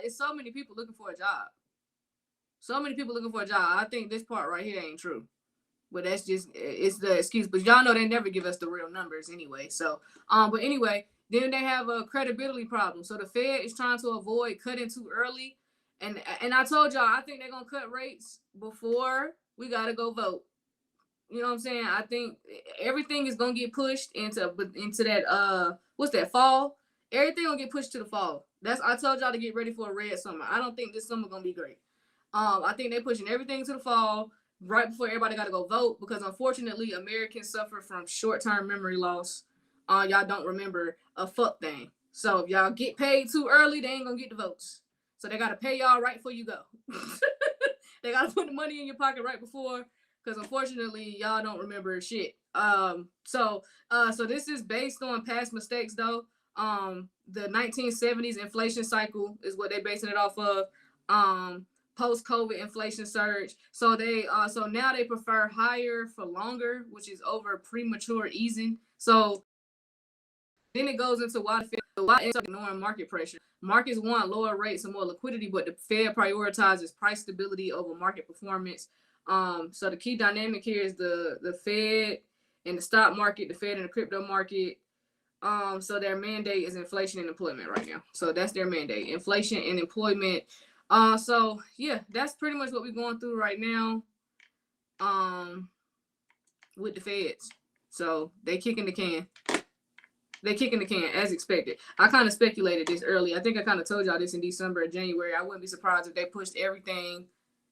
It's so many people looking for a job. I think this part right here ain't true. But that's just, it's the excuse. But y'all know they never give us the real numbers anyway. So, but anyway, then they have a credibility problem. So the Fed is trying to avoid cutting too early. And I told y'all, I think they're going to cut rates before we got to go vote. You know what I'm saying? I think everything is going to get pushed into that, what's that, fall? Everything going to get pushed to the fall. I told y'all to get ready for a red summer. I don't think this summer going to be great. I think they're pushing everything to the fall right before everybody got to go vote because, unfortunately, Americans suffer from short-term memory loss. Y'all don't remember a fuck thing. So if y'all get paid too early, they ain't going to get the votes. So they got to pay y'all right before you go. They got to put the money in your pocket right before, because unfortunately, y'all don't remember shit. So this is based on past mistakes, though. The 1970s inflation cycle is what they're basing it off of. Post-COVID inflation surge. So now they prefer higher for longer, which is over premature easing. So then it goes into why it's ignoring market pressure. Markets want lower rates and more liquidity, but the Fed prioritizes price stability over market performance. So the key dynamic here is the Fed in the stock market, the Fed, and the crypto market. So their mandate is inflation and employment right now. So that's their mandate, inflation and employment. So yeah, that's pretty much what we're going through right now. With the feds. So they kicking the can. They kicking the can as expected. I kind of speculated this early. I think I kind of told y'all this in December or January. I wouldn't be surprised if they pushed everything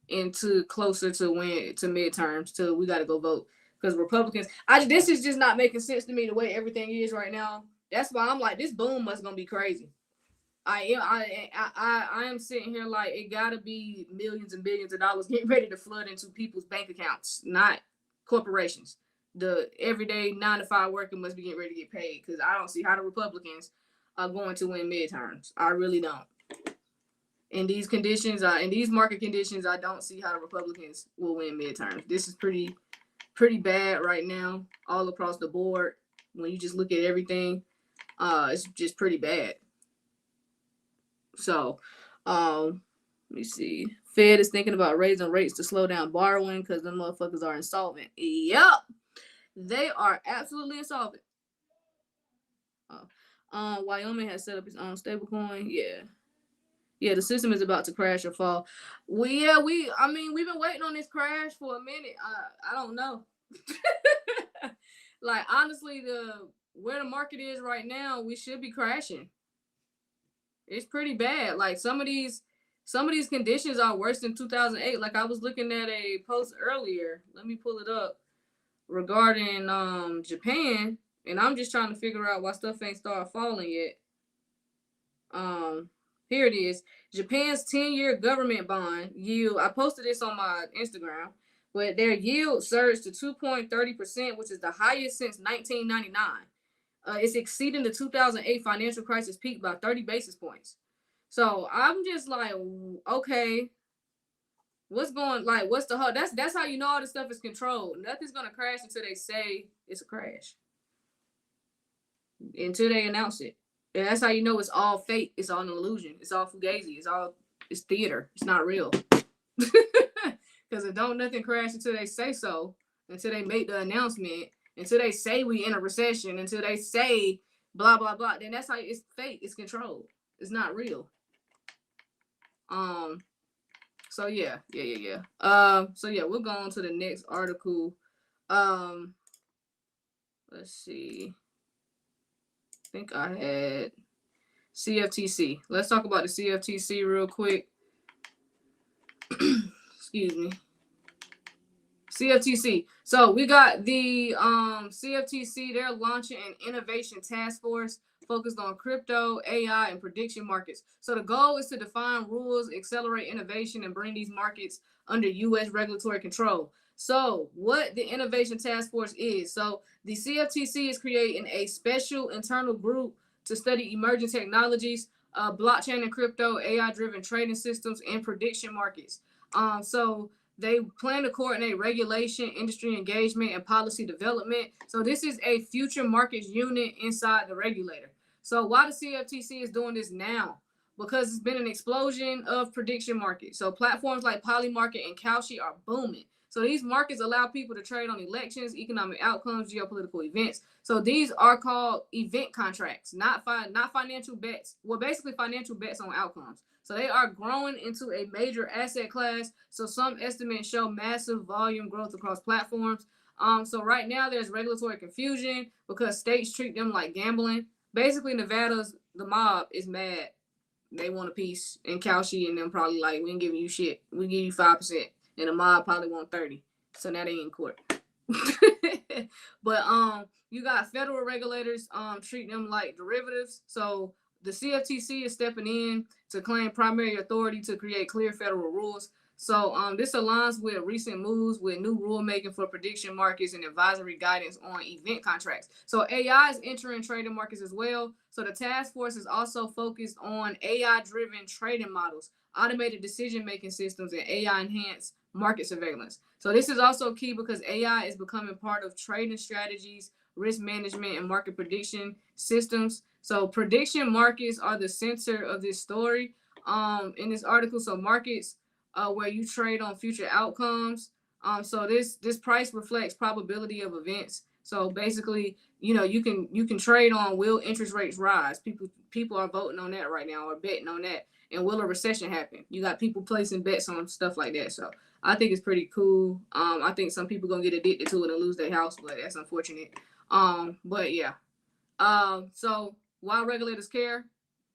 into closer to midterms till we got to go vote. Because Republicans, this is just not making sense to me the way everything is right now. That's why I'm like, this boom must gonna be crazy. I am sitting here like it gotta be millions and billions of dollars getting ready to flood into people's bank accounts, not corporations. The everyday 9-to-5 worker must be getting ready to get paid, because I don't see how the Republicans are going to win midterms. I really don't. In these conditions, in these market conditions, I don't see how the Republicans will win midterms. This is pretty bad right now, all across the board. When you just look at everything, it's just pretty bad. So, let me see. Fed is thinking about raising rates to slow down borrowing because the motherfuckers are insolvent. Yep, they are absolutely insolvent. Wyoming has set up its own stablecoin. Yeah, the system is about to crash or fall. We've been waiting on this crash for a minute. I don't know. Like, honestly, where the market is right now, we should be crashing. It's pretty bad. Like, some of these conditions are worse than 2008. Like, I was looking at a post earlier. Let me pull it up regarding Japan, and I'm just trying to figure out why stuff ain't started falling yet. Here it is. Japan's 10-year government bond yield. I posted this on my Instagram, but their yield surged to 2.30%, which is the highest since 1999. It's exceeding the 2008 financial crisis peak by 30 basis points. So I'm just like, okay, what's the whole? That's how you know all this stuff is controlled. Nothing's gonna crash until they say it's a crash. Until they announce it. And that's how you know it's all fake. It's all an illusion. It's all fugazi. It's theater. It's not real. Because it don't nothing crash until they say so, until they make the announcement, until they say we in a recession, until they say blah, blah, blah. Then that's how it's fake. It's controlled. It's not real. So yeah. We'll go on to the next article. Let's see. I think I had CFTC. Let's talk about the CFTC real quick. Excuse me. CFTC. So we got the CFTC. They're launching an innovation task force focused on crypto, AI, and prediction markets. So the goal is to define rules, accelerate innovation, and bring these markets under U.S. regulatory control. So what the innovation task force is, so the CFTC is creating a special internal group to study emerging technologies, blockchain and crypto, AI-driven trading systems, and prediction markets. So they plan to coordinate regulation, industry engagement, and policy development. So this is a future markets unit inside the regulator. So why the CFTC is doing this now? Because it's been an explosion of prediction markets. So platforms like Polymarket and Kalshi are booming. So these markets allow people to trade on elections, economic outcomes, geopolitical events. So these are called event contracts, not financial bets. Well, basically financial bets on outcomes. So they are growing into a major asset class. So some estimates show massive volume growth across platforms. So right now there's regulatory confusion because states treat them like gambling. Basically, Nevada's, the mob is mad. They want a piece, and Kalshi and them probably like, we ain't giving you shit. We give you 5%. And the mob probably want 30. So now they in court. But you got federal regulators treating them like derivatives. So the CFTC is stepping in to claim primary authority to create clear federal rules. So this aligns with recent moves with new rulemaking for prediction markets and advisory guidance on event contracts. So AI is entering trading markets as well. So the task force is also focused on AI-driven trading models, automated decision-making systems, and AI-enhanced market surveillance. So this is also key because AI is becoming part of trading strategies, risk management, and market prediction systems. So prediction markets are the center of this story in this article. So markets where you trade on future outcomes. So this price reflects probability of events. So basically, you know, you can trade on will interest rates rise. People are voting on that right now or betting on that. And will a recession happen? You got people placing bets on stuff like that. So I think it's pretty cool. I think some people gonna get addicted to it and lose their house, but that's unfortunate. But yeah. So why regulators care?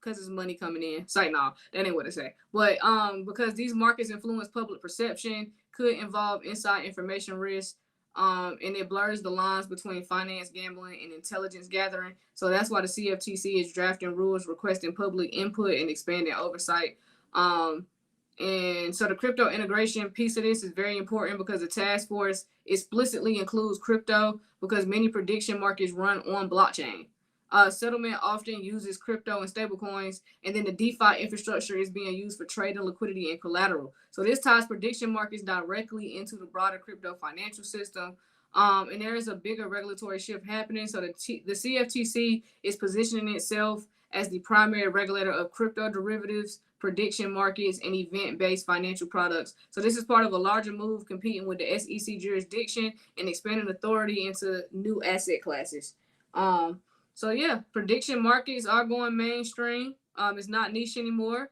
Because it's money coming in. It's like, no, that ain't what I say. But because these markets influence public perception, could involve inside information risk, and it blurs the lines between finance, gambling, and intelligence gathering. So that's why the CFTC is drafting rules, requesting public input, and expanding oversight. And so the crypto integration piece of this is very important because the task force explicitly includes crypto because many prediction markets run on blockchain. Settlement often uses crypto and stablecoins, and then the DeFi infrastructure is being used for trading, liquidity, and collateral. So this ties prediction markets directly into the broader crypto financial system. And there is a bigger regulatory shift happening. So the CFTC is positioning itself as the primary regulator of crypto derivatives, prediction markets, and event-based financial products. So this is part of a larger move competing with the SEC jurisdiction and expanding authority into new asset classes. So yeah, prediction markets are going mainstream. It's not niche anymore.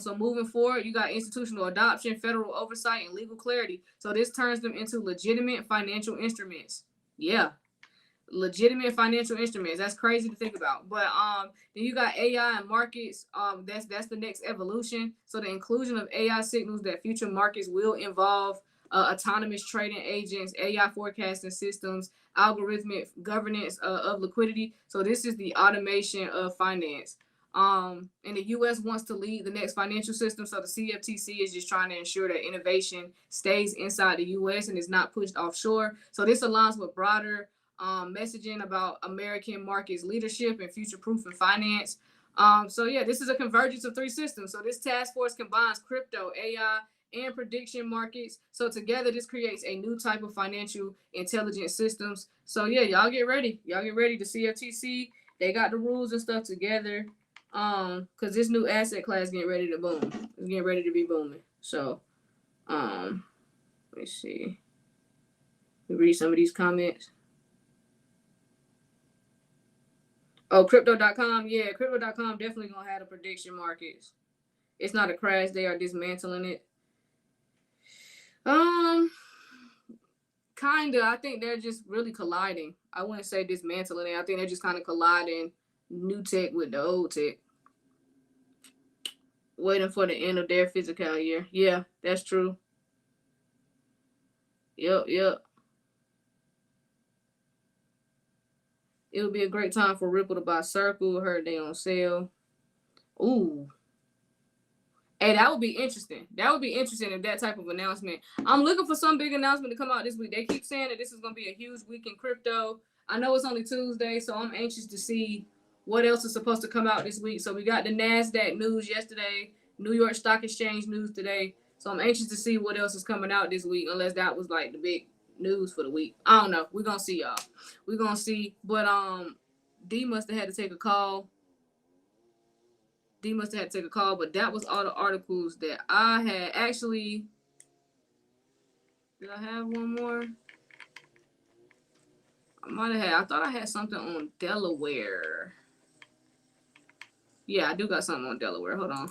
So moving forward, you got institutional adoption, federal oversight, and legal clarity. So this turns them into legitimate financial instruments. Yeah, legitimate financial instruments. That's crazy to think about. But then you got AI and markets. That's the next evolution. So the inclusion of AI signals that future markets will involve autonomous trading agents, AI forecasting systems, algorithmic governance of liquidity. So this is the automation of finance. And the U.S. wants to lead the next financial system. So the CFTC is just trying to ensure that innovation stays inside the U.S. and is not pushed offshore. So this aligns with broader messaging about American markets leadership and future-proofing finance. So yeah, this is a convergence of three systems. So this task force combines crypto, AI, and prediction markets. So together, this creates a new type of financial intelligence systems. So yeah, y'all get ready. Y'all get ready. The CFTC, they got the rules and stuff together. Because this new asset class getting ready to boom. It's getting ready to be booming. So, let me see. Let me read some of these comments. Oh, crypto.com. Yeah, crypto.com definitely gonna have the prediction markets. It's not a crash. They are dismantling it. Kinda. I think they're just really colliding. I wouldn't say dismantling it. I think they're just kind of colliding new tech with the old tech. Waiting for the end of their fiscal year. Yeah, that's true. Yep. It would be a great time for Ripple to buy Circle. Heard they on sale. Ooh. Hey, that would be interesting. That would be interesting if that type of announcement. I'm looking for some big announcement to come out this week. They keep saying that this is going to be a huge week in crypto. I know it's only Tuesday, so I'm anxious to see what else is supposed to come out this week. So we got the NASDAQ news yesterday, New York Stock Exchange news today. So I'm anxious to see what else is coming out this week, unless that was like the big news for the week. I don't know. We're going to see, y'all. We're going to see. But D must have had to take a call. But that was all the articles that I had. Actually, did I have one more? I might have had. I thought I had something on Delaware. Yeah, I do got something on Delaware. Hold on.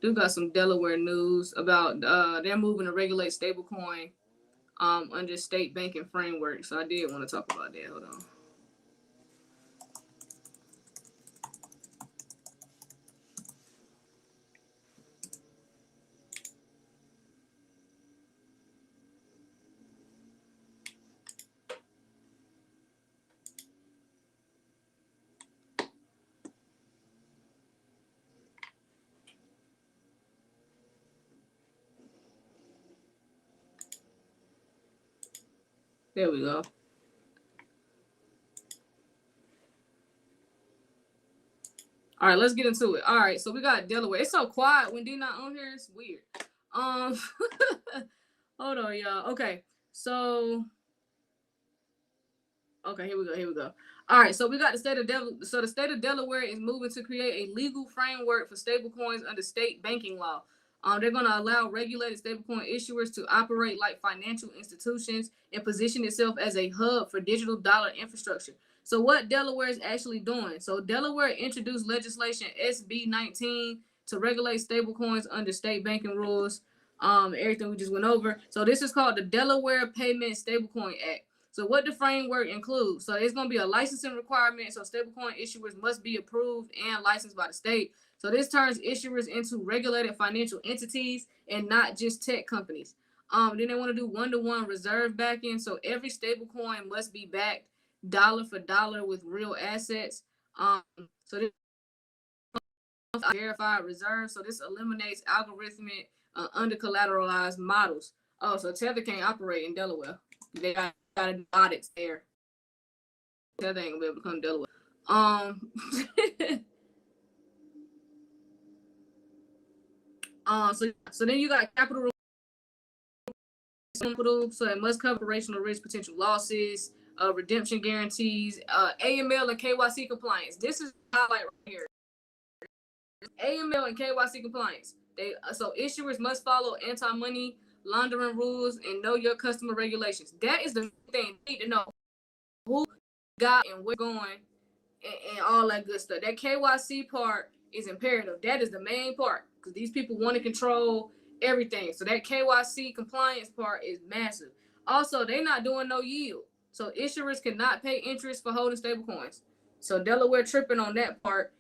Do got some Delaware news about they're moving to regulate stablecoin under state banking framework. So I did want to talk about that. Hold on. There we go. All right, let's get into it. All right, so we got Delaware. It's so quiet when D not on here. It's weird. Hold on, y'all. Okay, so here we go. All right, so we got the state of Delaware. So the state of Delaware is moving to create a legal framework for stablecoins under state banking law. They're going to allow regulated stablecoin issuers to operate like financial institutions and position itself as a hub for digital dollar infrastructure. So what Delaware is actually doing. So Delaware introduced legislation SB 19 to regulate stablecoins under state banking rules. Everything we just went over. So this is called the Delaware Payment Stablecoin Act. So what the framework includes. So it's going to be a licensing requirement. So stablecoin issuers must be approved and licensed by the state. So this turns issuers into regulated financial entities and not just tech companies. Then they want to do one-to-one reserve backing. So every stablecoin must be backed dollar for dollar with real assets. So this verified reserves. So this eliminates algorithmic under collateralized models. Oh, so Tether can't operate in Delaware. They got to do audits there. Tether ain't gonna be able to come to Delaware. So then you got capital, so it must cover operational risk, potential losses, redemption guarantees, AML and KYC compliance. This is highlight right here. AML and KYC compliance. So issuers must follow anti-money laundering rules and know your customer regulations. That is the thing you need to know who got and where going and all that good stuff. That KYC part is imperative. That is the main part because these people want to control everything. So that KYC compliance part is massive. Also, they're not doing no yield. So issuers cannot pay interest for holding stablecoins. So Delaware tripping on that part.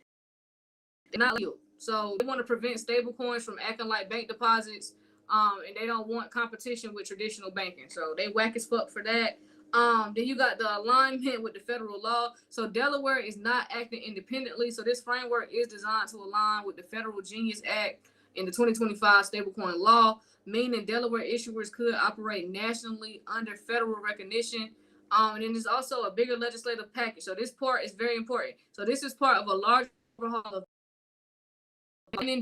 They're not yield. So they want to prevent stablecoins from acting like bank deposits. And they don't want competition with traditional banking. So they whack as fuck for that. Then you got the alignment with the federal law. So Delaware is not acting independently. So this framework is designed to align with the Federal Genius Act and the 2025 stablecoin law, meaning Delaware issuers could operate nationally under federal recognition. And then there's also a bigger legislative package. So this part is very important. So this is part of a large overhaul of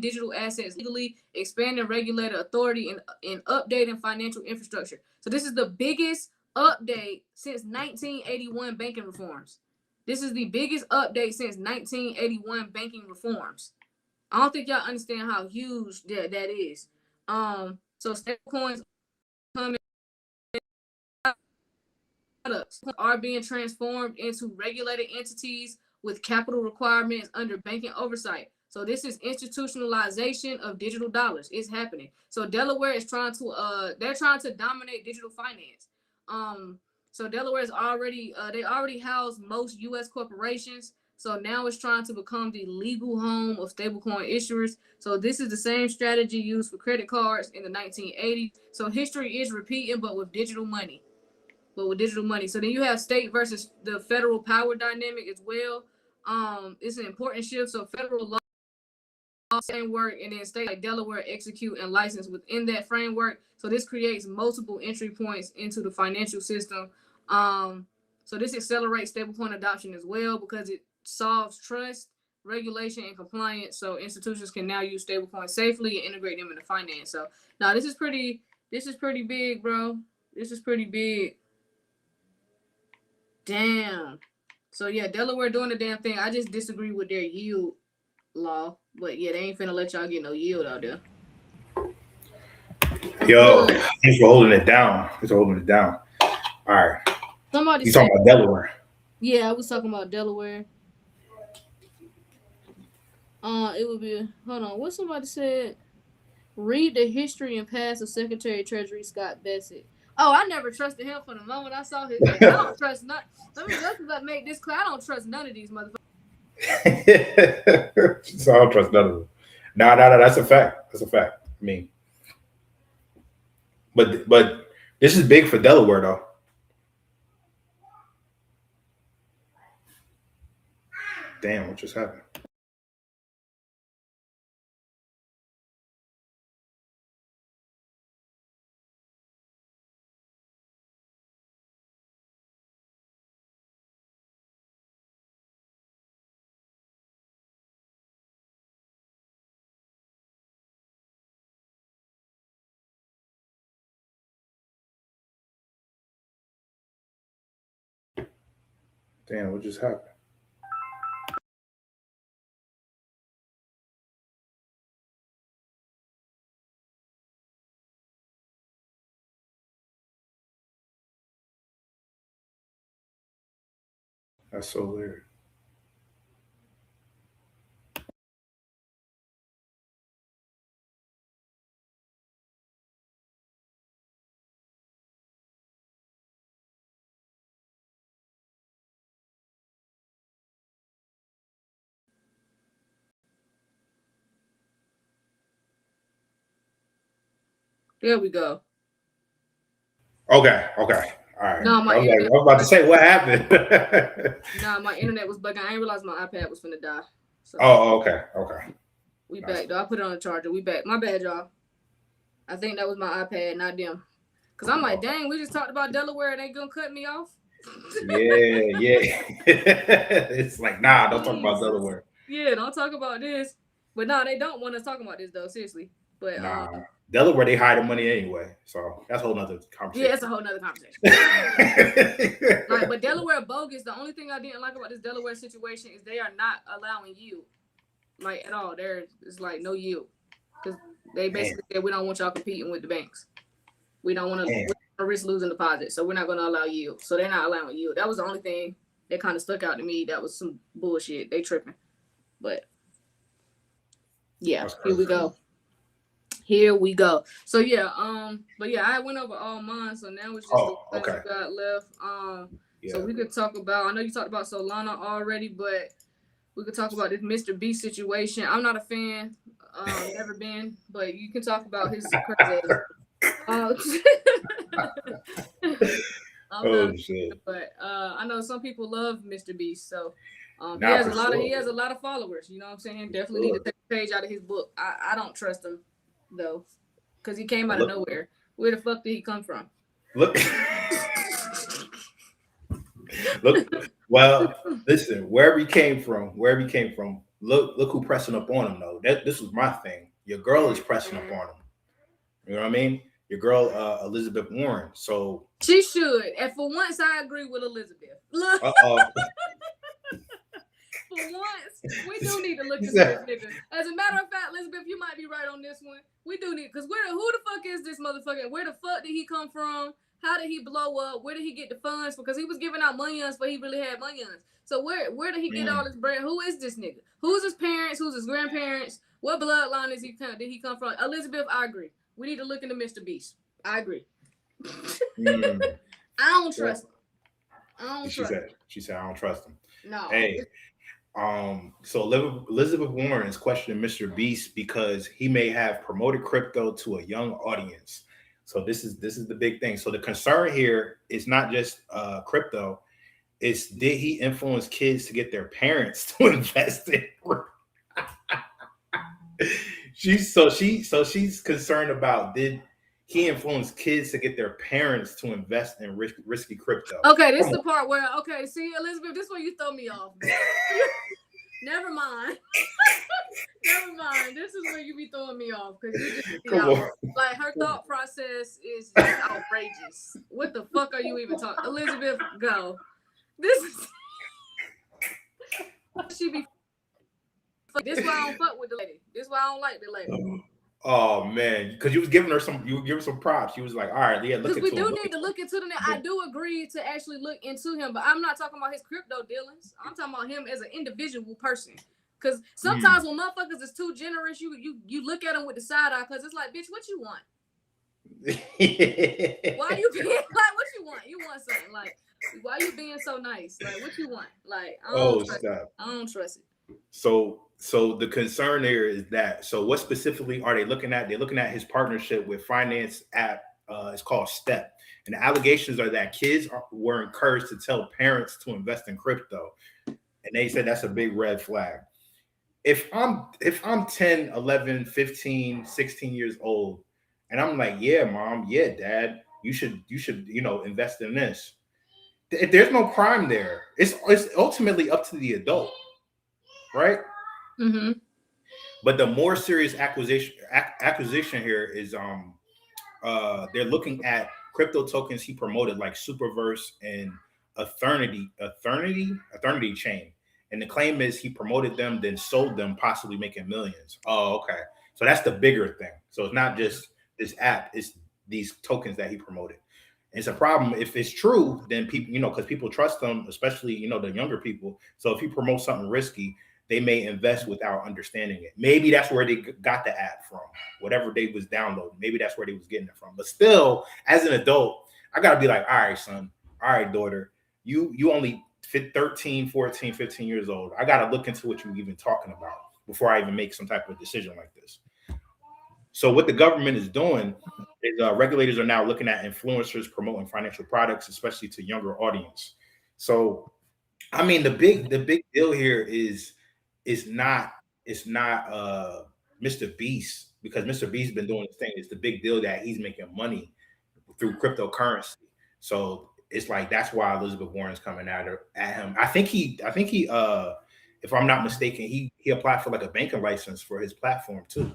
digital assets legally, expanding regulator authority, and updating financial infrastructure. So this is the biggest update since 1981 banking reforms. This is the biggest update since 1981 banking reforms. I don't think y'all understand how huge that is. So stablecoins products are being transformed into regulated entities with capital requirements under banking oversight. So this is institutionalization of digital dollars. It's happening. So Delaware is trying to they're trying to dominate digital finance. So Delaware is already they already house most U.S. corporations. So now it's trying to become the legal home of stablecoin issuers. So this is the same strategy used for credit cards in the 1980s. So history is repeating, but with digital money. So then you have state versus the federal power dynamic as well. It's an important shift. So federal law framework, and then state like Delaware execute and license within that framework. So this creates multiple entry points into the financial system. So this accelerates stablecoin adoption as well because it solves trust, regulation, and compliance. So institutions can now use stablecoins safely and integrate them into finance. So now this is pretty big, bro. This is pretty big. Damn. So yeah, Delaware doing the damn thing. I just disagree with their yield law, but yeah, they ain't finna let y'all get no yield out there. Yo, thanks for holding it down. All right. Somebody you talking about Delaware? Yeah, I was talking about Delaware. It would be hold on. What somebody said? Read the history and past of Secretary of Treasury Scott Bessent. Oh, I never trusted him from the moment I saw his name. I don't trust none. Let me make this clear. I don't trust none of these motherfuckers. So I don't trust none of them. No, that's a fact. I mean, but this is big for Delaware though. Damn, what just happened? Damn, what just happened? That's so weird. There we go. Okay. All right. No, my I was internet. about to say, what happened? Nah, my internet was bugging. I didn't realize my iPad was finna die. So Okay. we back though. I put it on the charger. We back. My bad, y'all. I think that was my iPad, not them. Cause I'm like, dang, we just talked about Delaware and they gonna cut me off. Yeah. It's like, nah, don't talk about Delaware. Yeah, don't talk about this. But no, they don't want us talking about this though, seriously. But Nah, Delaware, they hide the money anyway. So that's a whole nother conversation. Yeah, it's a whole nother conversation. Like, but Delaware bogus. The only thing I didn't like about this Delaware situation is they are not allowing yield. Like at all. It's like no yield. Because they basically said we don't want y'all competing with the banks. We don't want to risk losing deposits, so we're not going to allow yield. So they're not allowing yield. That was the only thing that kind of stuck out to me. That was some bullshit. They tripping. But yeah, here we go. So yeah, but yeah, I went over all mine. So now it's just the things we got left. So we could talk about. I know you talked about Solana already, but we could talk about this Mr. B situation. I'm not a fan. Never been, but you can talk about his crazy. Shit. But I know some people love Mr. Beast, so he has a lot of followers. You know what I'm saying? Definitely need to take a page out of his book. I don't trust him though, because he came out of nowhere. Where the fuck did he come from? Look. Well, listen, wherever he came from, look who pressing up on him though. This was my thing. Your girl is pressing up on him. You know what I mean? Your girl, Elizabeth Warren. So she should. And for once, I agree with Elizabeth. Look. For once, we do need to look into this nigga. As a matter of fact, Elizabeth, you might be right on this one. We do need, because who the fuck is this motherfucker? Where the fuck did he come from? How did he blow up? Where did he get the funds? Because he was giving out money-uns, but he really had money-uns. So where did he get all this bread? Who is this nigga? Who's his parents? Who's his grandparents? What bloodline did he come from? Elizabeth, I agree. We need to look into Mr. Beast. I agree. I don't trust him. She said, I don't trust him. No. Hey, so Elizabeth Warren is questioning Mr. Beast because he may have promoted crypto to a young audience. So this is the big thing. So the concern here is not just crypto. It's did he influence kids to get their parents to invest in? She's concerned about did he influence kids to get their parents to invest in risky crypto. Okay, this is the part where see, Elizabeth, this is where you throw me off. Never mind. Never mind. This is where you be throwing me off because you just like her thought process is outrageous. What the fuck are you even talking? Elizabeth, go. This is she be. This is why I don't fuck with the lady. This is why I don't like the lady. Oh man, because you were giving her some props. She was like, all right, yeah, look into him. Because we do need to look into them. I do agree to actually look into him, but I'm not talking about his crypto dealings. I'm talking about him as an individual person. Because sometimes when motherfuckers is too generous, you look at them with the side eye because it's like, bitch, what you want? Why you being like, what you want? You want something like, why you being so nice? Like, what you want? Like, I don't trust it. So the concern there is that. So what specifically are they looking at? They're looking at his partnership with finance app. It's called Step, and the allegations are that kids were encouraged to tell parents to invest in crypto, and they said that's a big red flag. If I'm 10, 11, 15, 16 years old, and I'm like, yeah, mom, yeah, dad, you should invest in this. There's no crime there. It's ultimately up to the adult, right? Mm-hmm. But the more serious acquisition here is they're looking at crypto tokens he promoted like Superverse and Eternity chain. And the claim is he promoted them, then sold them, possibly making millions. Oh, okay. So that's the bigger thing. So it's not just this app, it's these tokens that he promoted. It's a problem if it's true. Then people, because people trust them, especially the younger people. So if you promote something risky, they may invest without understanding it. Maybe that's where they got the app from, whatever they was downloading. Maybe that's where they was getting it from. But still, as an adult, I gotta be like, all right, son, all right, daughter, you only 13, 14, 15 years old. I gotta look into what you're even talking about before I even make some type of decision like this. So what the government is doing is regulators are now looking at influencers promoting financial products, especially to younger audience. So, I mean, the big deal here is not Mr. Beast, because Mr. Beast's been doing his thing. It's the big deal that he's making money through cryptocurrency. So it's like that's why Elizabeth Warren's coming at him. I think he if I'm not mistaken, he applied for like a banking license for his platform too.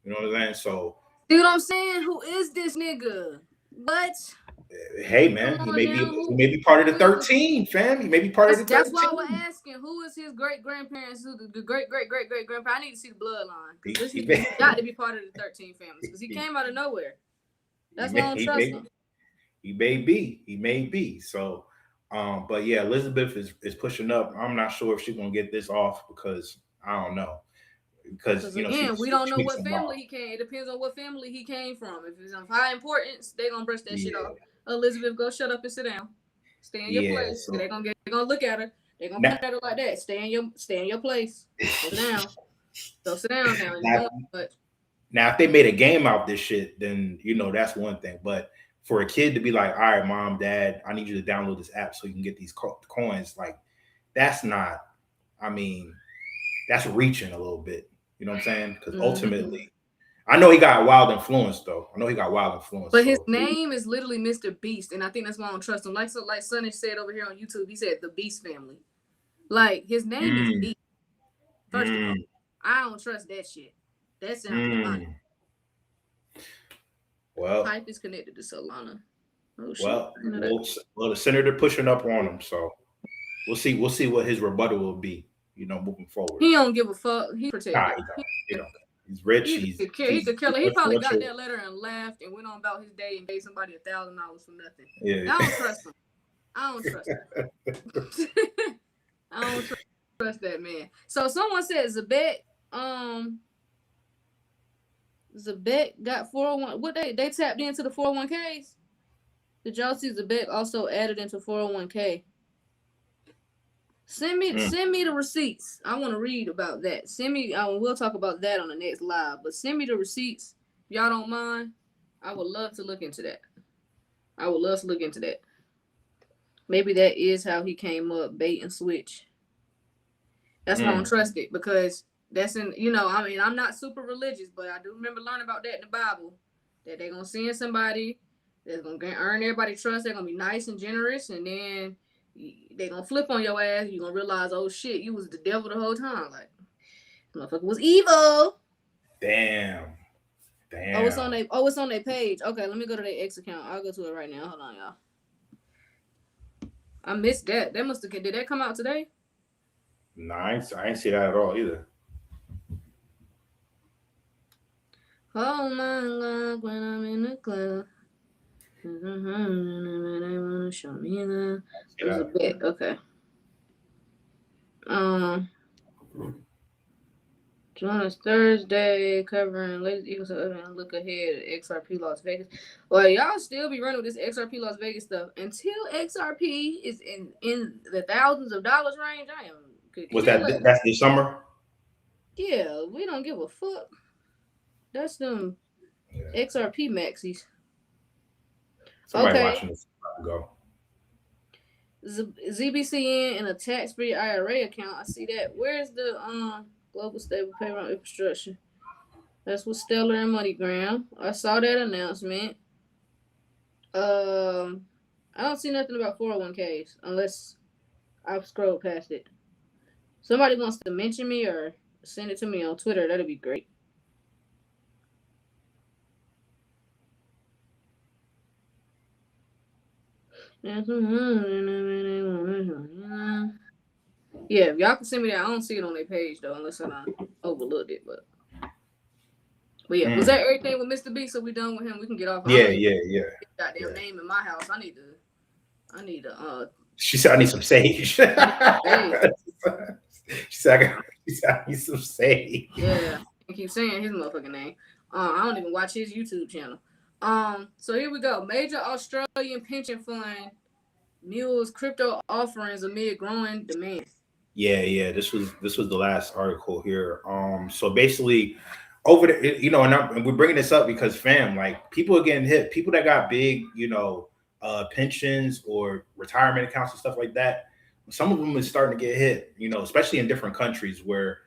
You know what I'm saying? So see what I'm saying? Who is this nigga? What? Hey man, he may be part of the 13, fam. He may be part of the 13. That's why I was asking, who is his great grandparents? Who the great grandpa? I need to see the bloodline. This nigga got to be part of the 13 families because he came out of nowhere. That's why I don't trust him. He may be. So, but yeah, Elizabeth is pushing up. I'm not sure if she's gonna get this off because I don't know. Because again, we don't know what family he came. It depends on what family he came from. If it's of high importance, they're gonna brush that shit off. Elizabeth, go shut up and sit down. Stay in your place. So they're gonna look at her. They're gonna look at her like that. Stay in your place. Sit down. So sit down now. Now, if they made a game out of this shit, then that's one thing. But for a kid to be like, all right, mom, dad, I need you to download this app so you can get these coins, like that's not. I mean, that's reaching a little bit. You know what I'm saying? Because ultimately, I know he got wild influence, though. But his name is literally Mr. Beast, and I think that's why I don't trust him. Like Sonny said over here on YouTube, he said the Beast family. Like his name is Beast. First of all, I don't trust that shit. That sounds demonic. Well, Pipe is connected to Solana. Oh, well, the senator pushing up on him, so we'll see what his rebuttal will be. Moving forward. He don't give a fuck. He protected. He don't. He's rich. He could kill it. He probably got that letter and laughed and went on about his day and gave somebody $1,000 for nothing. Yeah. I don't trust him. I don't trust him. I don't trust that man. So someone said Zebec got 401. What they tapped into the 401ks? Did y'all see Zebec also added into 401k? Send me the receipts. I want to read about that. We'll talk about that on the next live. But send me the receipts. If y'all don't mind, I would love to look into that. Maybe that is how he came up, bait and switch. That's why I don't trust it, because that's in, I'm not super religious, but I do remember learning about that in the Bible, that they're going to send somebody that's going to earn everybody's trust. They're going to be nice and generous, and then they gonna flip on your ass. You gonna realize, oh shit, you was the devil the whole time. Like, motherfucker was evil. Damn. Oh, it's on their page. Okay, let me go to their X account. I'll go to it right now. Hold on, y'all. I missed that. Did that come out today? No, I ain't see that at all either. Oh my God, when I'm in the club. They want to show me that. There's a bet. Okay. Join us Thursday covering latest Eagles and look ahead at XRP Las Vegas. Well, y'all still be running with this XRP Las Vegas stuff until XRP is in the thousands of dollars range. I am. Was that's this summer? Yeah, we don't give a fuck. That's them XRP maxis. Somebody watching this go. ZBCN and a tax-free IRA account. I see that. Where's the global stable payroll infrastructure? That's with Stellar and MoneyGram. I saw that announcement. I don't see nothing about 401ks unless I've scrolled past it. Somebody wants to mention me or send it to me on Twitter. That'd be great. Yeah, if y'all can send me that. I don't see it on their page though, unless I overlooked it. But But yeah, was that everything with Mr. B? So we done with him. We can get off. Yeah. Goddamn name in my house. I need to. She said I need some sage. She said I need some sage. Yeah, I keep saying his motherfucking name. I don't even watch his YouTube channel. So here we go. Major Australian pension fund mules crypto offerings amid growing demand. Yeah. This was the last article here. So basically, over the, and we're bringing this up because, fam, like, people are getting hit. People that got big, pensions or retirement accounts and stuff like that. Some of them is starting to get hit. Especially in different countries where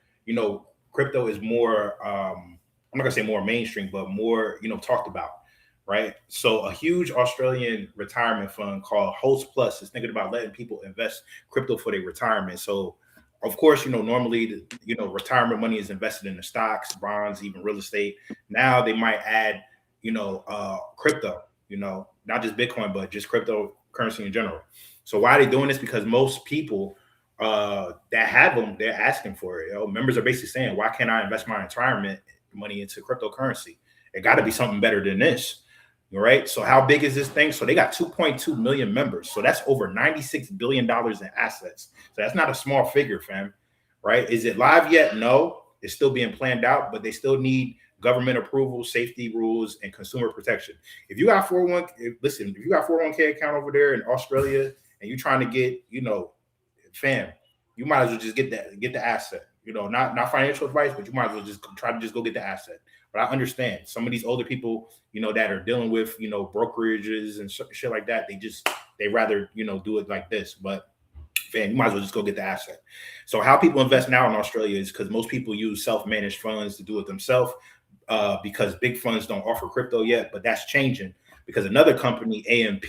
crypto is more. I'm not gonna say more mainstream, but more talked about. Right. So a huge Australian retirement fund called Host Plus is thinking about letting people invest crypto for their retirement. So, of course, normally, retirement money is invested in the stocks, bonds, even real estate. Now they might add, crypto, not just Bitcoin, but just cryptocurrency in general. So why are they doing this? Because most people that have them, they're asking for it. Members are basically saying, why can't I invest my retirement money into cryptocurrency? It got to be something better than this. All right. So how big is this thing? So they got 2.2 million members. So that's over $96 billion in assets. So that's not a small figure, fam. Right. Is it live yet? No, it's still being planned out, but they still need government approval, safety rules, and consumer protection. If you got 401k account over there in Australia and you're trying to get, fam, you might as well just get the asset. Not financial advice, but you might as well just try to go get the asset. But I understand some of these older people, that are dealing with, brokerages and shit like that. They rather, do it like this. But fam, you might as well just go get the asset. So how people invest now in Australia is because most people use self-managed funds to do it themselves because big funds don't offer crypto yet. But that's changing because another company, AMP,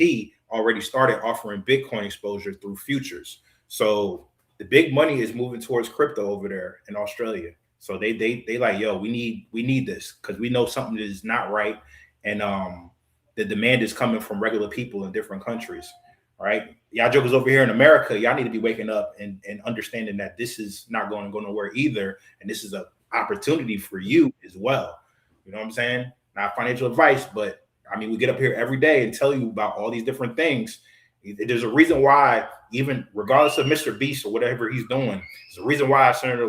already started offering Bitcoin exposure through futures. So the big money is moving towards crypto over there in Australia. So they like, yo, we need this because we know something is not right, and the demand is coming from regular people in different countries. All right, y'all jokers over here in America, y'all need to be waking up and understanding that this is not going to go nowhere either, and this is an opportunity for you as well. You know what I'm saying? Not financial advice, but I mean, we get up here every day and tell you about all these different things. There's a reason why, even regardless of Mr. Beast or whatever he's doing, there's a reason why Senator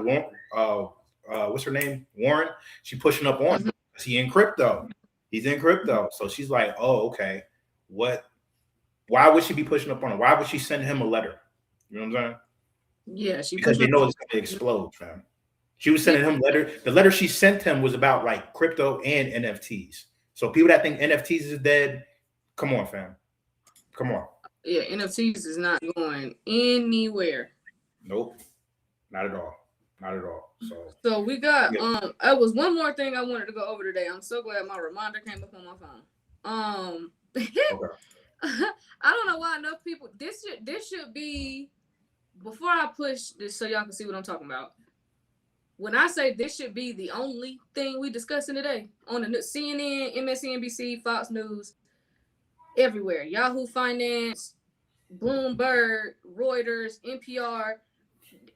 what's her name? Warren, she pushing up on him because he's in crypto. So she's like, oh, okay. Why would she be pushing up on him? Why would she send him a letter? You know what I'm saying? Yeah, because they know it's gonna explode, fam. She was sending him letter. The letter she sent him was about like crypto and NFTs. So people that think NFTs is dead, come on, fam. Come on. Yeah, NFTs is not going anywhere. Nope. Not at all. So we got it was one more thing I wanted to go over today. I'm so glad my reminder came up on my phone. Okay. I don't know why enough people this should be before I push this so y'all can see what I'm talking about. When I say this should be the only thing we discussing today on the CNN, MSNBC, Fox News, everywhere, Yahoo Finance, Bloomberg, Reuters, NPR.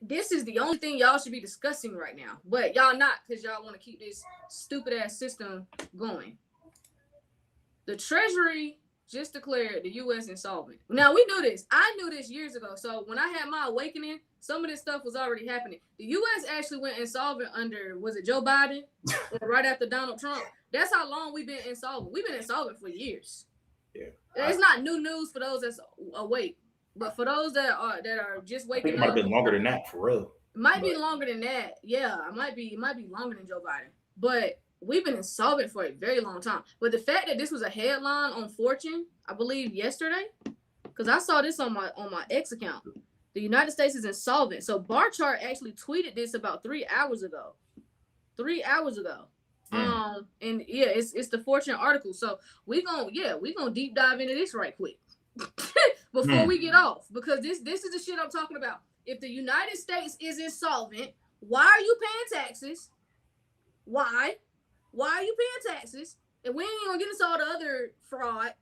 This is the only thing y'all should be discussing right now, but y'all not because y'all want to keep this stupid ass system going. The Treasury just declared the U.S. insolvent. Now we knew this. I knew this years ago. So when I had my awakening, some of this stuff was already happening. The U.S. actually went insolvent under, was it Joe Biden or right after Donald Trump? That's how long we've been insolvent. We've been insolvent for years. Yeah, it's not new news for those that's awake. But for those that are just waking up, it might have been longer than that, for real. It might be longer than that. Yeah, it might be longer than Joe Biden. But we've been insolvent for a very long time. But the fact that this was a headline on Fortune, I believe yesterday, because I saw this on my X account. The United States is insolvent. So Barchart actually tweeted this about 3 hours ago. 3 hours ago. And yeah, it's the Fortune article. So we gonna deep dive into this right quick. Before we get off, because this is the shit I'm talking about. If the United States is insolvent, why are you paying taxes? Why are you paying taxes? And we ain't gonna get into all the other fraud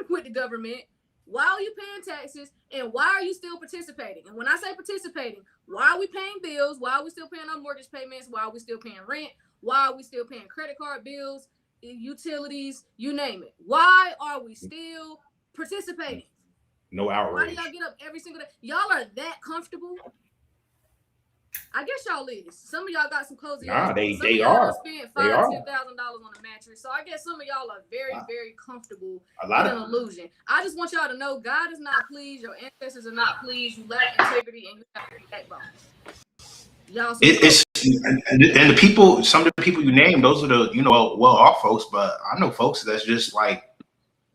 with the government. Why are you paying taxes? And why are you still participating? And when I say participating, why are we paying bills? Why are we still paying our mortgage payments? Why are we still paying rent? Why are we still paying credit card bills, utilities, you name it? Why are we still participating? No outrage. Why do y'all get up every single day? Y'all are that comfortable? I guess y'all is. Some of y'all got some cozy. Nah, they are. are. Spent $5,000-$10,000 on a mattress, so I guess some of y'all are very, very comfortable in an illusion. I just want y'all to know, God is not pleased. Your ancestors are not pleased. You lack integrity, and you have a backbone. Y'all. And the people, some of the people you name, those are the well-off folks. But I know folks that's just like,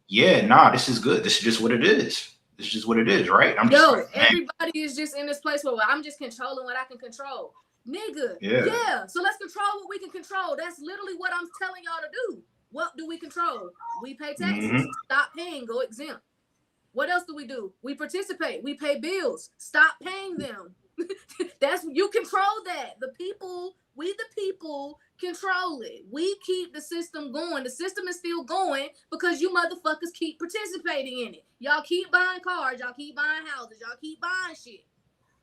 yeah, nah, this is good. This is just what it is. This is just what it is, right? Everybody is just in this place where I'm just controlling what I can control. Nigga, yeah. So let's control what we can control. That's literally what I'm telling y'all to do. What do we control? We pay taxes. Stop paying. Go exempt. What else do? We participate. We pay bills. Stop paying them. You control that. We the people control it. We keep the system going. The system is still going because you motherfuckers keep participating in it. Y'all keep buying cars. Y'all keep buying houses. Y'all keep buying shit.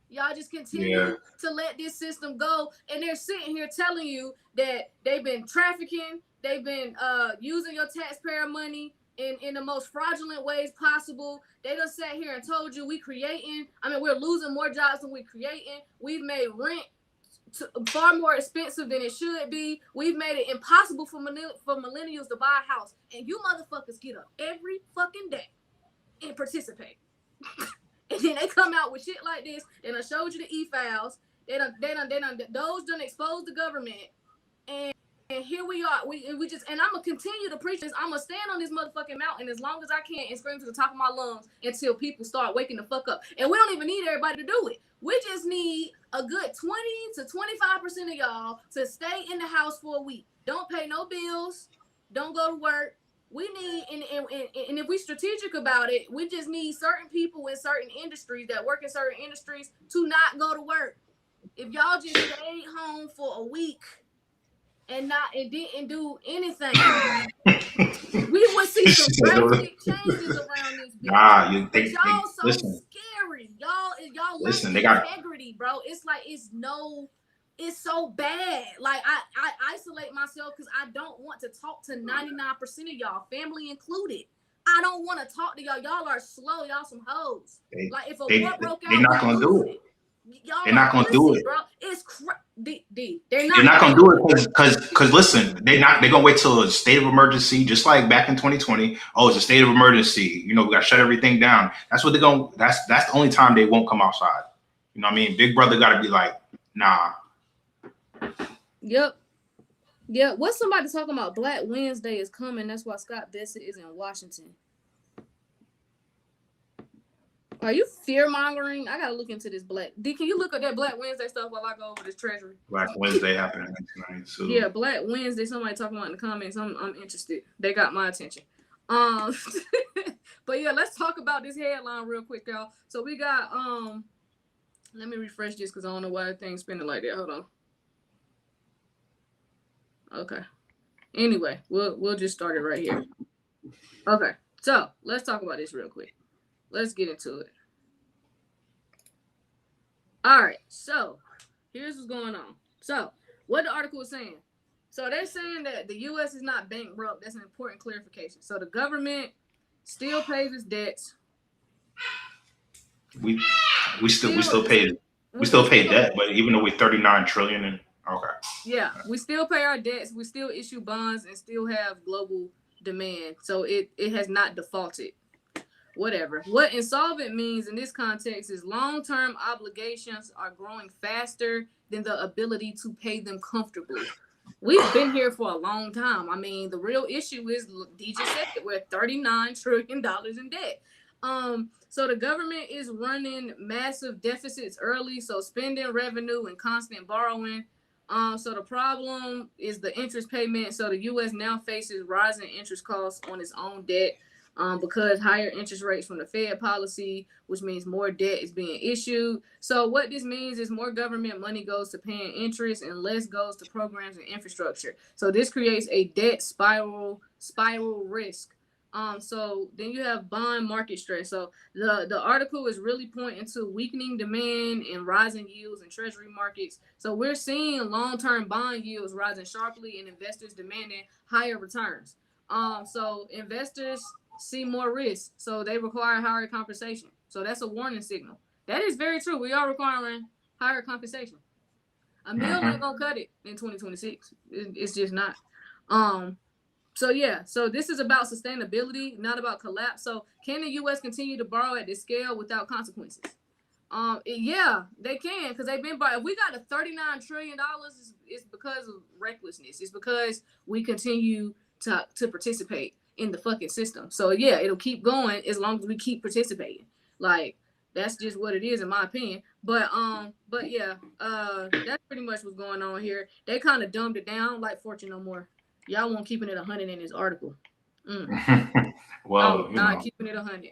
Y'all just continue to let this system go. And they're sitting here telling you that they've been trafficking. They've been using your taxpayer money in the most fraudulent ways possible. They done sat here and told you we're losing more jobs than we're creating. We've made rent far more expensive than it should be. We've made it impossible for millennials to buy a house. And you motherfuckers get up every fucking day and participate. And then they come out with shit like this. They done showed you the e-files. Those done exposed the government. And here we are. And I'm gonna continue to preach this. I'm gonna stand on this motherfucking mountain as long as I can and scream to the top of my lungs until people start waking the fuck up. And we don't even need everybody to do it. We just need a good 20 to 25% of y'all to stay in the house for a week. Don't pay no bills. Don't go to work. We need, and if we strategic about it, we just need certain people in certain industries that work in certain industries to not go to work. If y'all just stayed home for a week and didn't do anything, we would see some drastic changes around this bitch. Nah, y'all so scary. Y'all listen, they got integrity, bro. It's like it's so bad. Like I isolate myself because I don't want to talk to 99% of y'all, family included. I don't want to talk to y'all. Y'all are slow. Y'all some hoes. Like if a war broke out, they're not gonna do it. They're not gonna do it. Bro. It's they're not gonna do it because listen, they're gonna wait till a state of emergency, just like back in 2020. Oh, it's a state of emergency. We gotta shut everything down. That's what they're gonna. That's the only time they won't come outside. You know what I mean? Big brother gotta be like, nah. Yep. Yeah. What's somebody talking about? Black Wednesday is coming. That's why Scott Bessett is in Washington. Are you fear-mongering? I gotta look into this Black. D, can you look at that Black Wednesday stuff while I go over this treasury? Black Wednesday happened in 1992. Yeah, Black Wednesday. Somebody talking about in the comments. I'm interested. They got my attention. But yeah, let's talk about this headline real quick, y'all. So we got let me refresh this because I don't know why the thing's spinning like that. Hold on. Okay. Anyway, we'll just start it right here. Okay, so let's talk about this real quick. Let's get into it. All right, so here's what's going on. So what the article is saying. So they're saying that the U.S. is not bankrupt. That's an important clarification. So the government still pays its debts. We still pay debt, but even though we're 39 trillion and okay. Yeah, we still pay our debts. We still issue bonds and still have global demand. So it has not defaulted. Whatever. What insolvent means in this context is long-term obligations are growing faster than the ability to pay them comfortably. We've been here for a long time. I mean, the real issue is, DJ said it, we're $39 trillion in debt. So the government is running massive deficits early, so spending revenue and constant borrowing. So the problem is the interest payment. So the U.S. now faces rising interest costs on its own debt. Because higher interest rates from the Fed policy, which means more debt is being issued. So what this means is more government money goes to paying interest and less goes to programs and infrastructure. So this creates a debt spiral risk. So then you have bond market stress. So the article is really pointing to weakening demand and rising yields in treasury markets. So we're seeing long-term bond yields rising sharply and investors demanding higher returns. So investors see more risk, so they require higher compensation. So that's a warning signal. That is very true. We are requiring higher compensation. A meal ain't gonna cut it in 2026. It's just not. So yeah, so this is about sustainability, not about collapse. So can the U.S. continue to borrow at this scale without consequences? Yeah, they can, because they've been borrowing. If we got a $39 trillion, it's because of recklessness. It's because we continue to participate in the fucking system. So yeah, it'll keep going as long as we keep participating. Like, that's just what it is, in my opinion. But yeah, that's pretty much what's going on here. They kind of dumbed it down, like Fortune no more. Y'all won't keeping it 100 in this article. Well, not keeping it 100.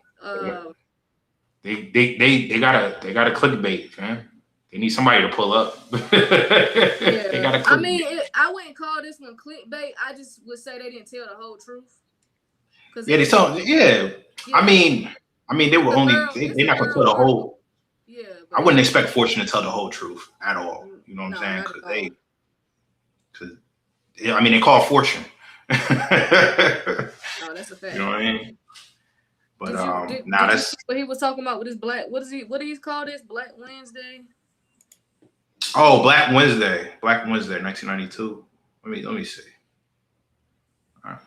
They gotta clickbait, man. They need somebody to pull up. Yeah. They gotta. I mean, I wouldn't call this one clickbait. I just would say they didn't tell the whole truth. Yeah, they told. Yeah. I mean, they were only. They're not gonna tell the whole. Yeah. I wouldn't expect Fortune to tell the whole truth at all. You know what I'm saying? Because they call Fortune. Oh, that's a fact. You know what I mean? But did that's what he was talking about with his black. What do you call this? Black Wednesday. Oh, Black Wednesday, 1992. Let me see. All right.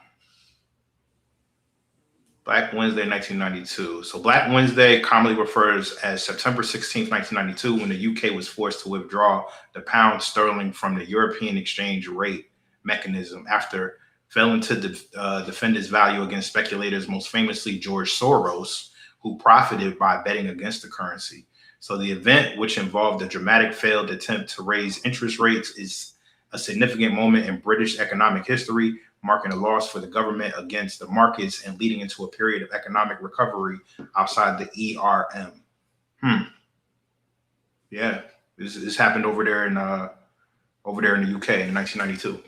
Black Wednesday, 1992. So Black Wednesday commonly refers as September 16th, 1992, when the UK was forced to withdraw the pound sterling from the European exchange rate mechanism after failing to defend its value against speculators, most famously George Soros, who profited by betting against the currency. So the event, which involved a dramatic failed attempt to raise interest rates, is a significant moment in British economic history, marking a loss for the government against the markets and leading into a period of economic recovery outside the ERM. Yeah, this happened over there in the UK in 1992.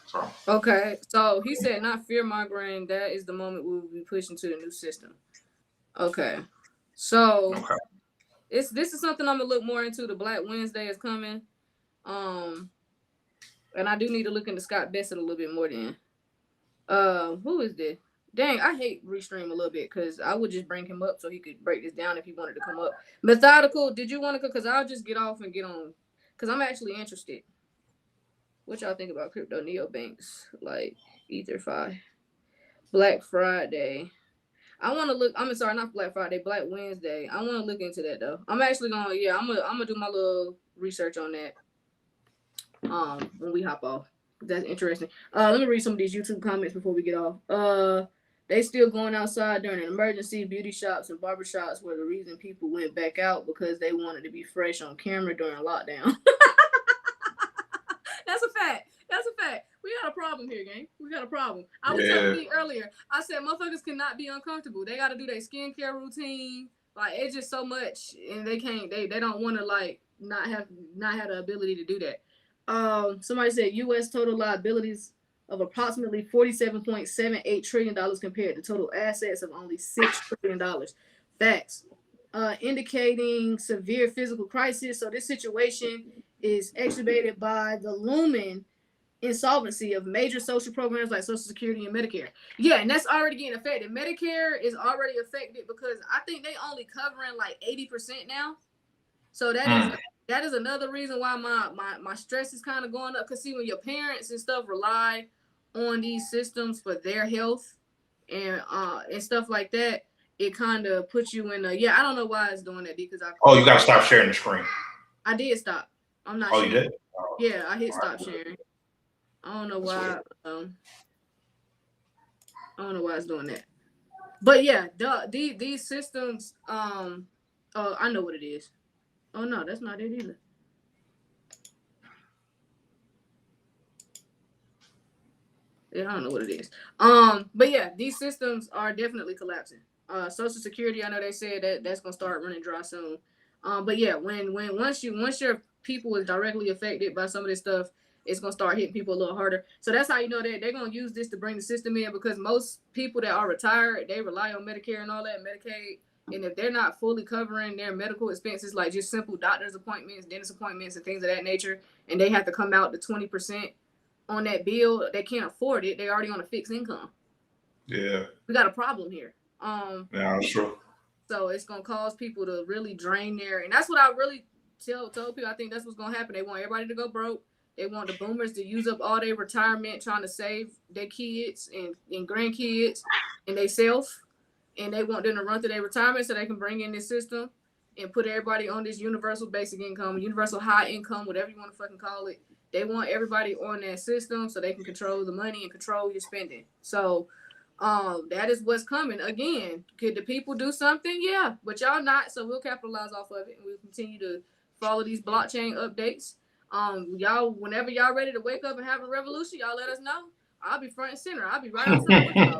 So. Okay, so he said not fear mongering. That is the moment we will be pushing to the new system. Okay, so this is something I'm gonna look more into. The Black Wednesday is coming, and I do need to look into Scott Bessett a little bit more. Then, who is this? Dang, I hate Restream a little bit because I would just bring him up so he could break this down if he wanted to come up. Methodical, did you want to? Because I'll just get off and get on because I'm actually interested. What y'all think about crypto neobanks like EtherFi? Black Friday. I want to look. I'm sorry, not Black Friday. Black Wednesday. I want to look into that though. I'm actually gonna. Yeah, I'm gonna do my little research on that. When we hop off, that's interesting. Let me read some of these YouTube comments before we get off. They still going outside during an emergency. Beauty shops and barbershops were the reason people went back out because they wanted to be fresh on camera during lockdown. That's a fact. We got a problem here, gang. We got a problem. I was telling you earlier. I said motherfuckers cannot be uncomfortable. They got to do their skincare routine. Like, it's just so much, and they can't. They don't want to like not have the ability to do that. Somebody said U.S. total liabilities of approximately $47.78 trillion compared to total assets of only $6 trillion. Facts. Indicating severe physical crisis. So this situation is exacerbated by the looming insolvency of major social programs like Social Security and Medicare. Yeah, and that's already getting affected. Medicare is already affected because I think they only covering like 80% now. So that is another reason why my stress is kind of going up. Because see, when your parents and stuff rely on these systems for their health and stuff like that, it kind of puts you in a I don't know why it's doing that because you gotta stop sharing the screen. I did stop. I'm not. Oh, you did? Yeah, I hit stop sharing. I don't know why. I don't know why it's doing that. But yeah, these systems. I know what it is. Oh no, that's not it either. Yeah, I don't know what it is. But yeah, these systems are definitely collapsing. Social Security, I know they said that's gonna start running dry soon. But yeah, once your people is directly affected by some of this stuff, it's gonna start hitting people a little harder. So that's how you know that they're gonna use this to bring the system in, because most people that are retired, they rely on Medicare and all that, Medicaid. And if they're not fully covering their medical expenses, like just simple doctor's appointments, dentist appointments, and things of that nature, and they have to come out to 20% on that bill, they can't afford it. They're already on a fixed income. Yeah. We got a problem here. Yeah, sure. So it's gonna cause people to really drain their, and that's what I really told people. I think that's what's gonna happen. They want everybody to go broke. They want the boomers to use up all their retirement trying to save their kids and grandkids and they self. And they want them to run through their retirement so they can bring in this system and put everybody on this universal basic income, universal high income, whatever you want to fucking call it. They want everybody on that system so they can control the money and control your spending. So that is what's coming. Again, could the people do something? Yeah, but y'all not. So we'll capitalize off of it and we'll continue to follow these blockchain updates. Y'all, whenever y'all ready to wake up and have a revolution, y'all let us know. I'll be front and center. I'll be right on front with y'all.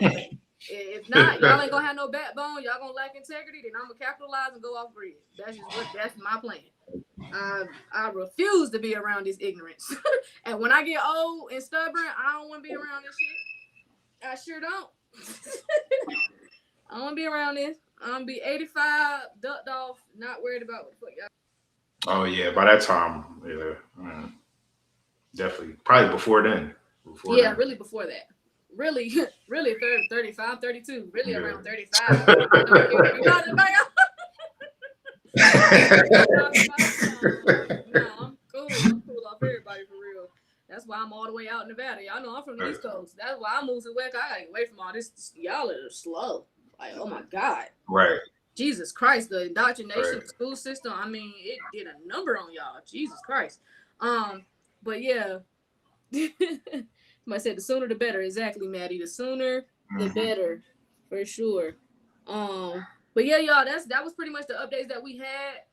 If not, y'all ain't gonna have no backbone. Y'all gonna lack integrity. Then I'm gonna capitalize and go off grid. That's my plan. I refuse to be around this ignorance. And when I get old and stubborn, I don't want to be around this shit. I sure don't. I don't want to be around this. I'm gonna be 85, ducked off, not worried about what the fuck y'all. Oh yeah, by that time, yeah, definitely. Probably before then. Really before that. Really 35, 32. Really around 35. No, I'm cool. I'm cool off everybody for real. That's why I'm all the way out in Nevada. Y'all know I'm from the East Coast. That's why I moved to the West. I gotta get away from all this. Y'all are slow. Like, oh my God. Right. Jesus Christ, the indoctrination school system, I mean, it did a number on y'all. Jesus Christ. But yeah. Somebody said the sooner the better. Exactly, Maddie. The sooner the better, for sure. But yeah, y'all, that was pretty much the updates that we had.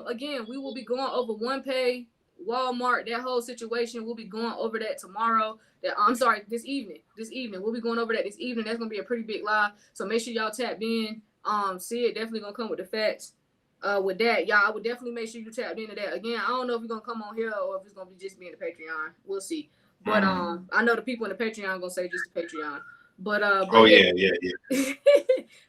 Again, we will be going over OnePay, Walmart, that whole situation. We'll be going over that tomorrow. This evening. We'll be going over that this evening. That's gonna be a pretty big live. So make sure y'all tapped in. See it definitely gonna come with the facts. With that, y'all, I would definitely make sure you tapped into that. Again, I don't know if you're gonna come on here or if it's gonna be just me in the Patreon. We'll see. But I know the people in the Patreon are gonna say just the Patreon. But yeah.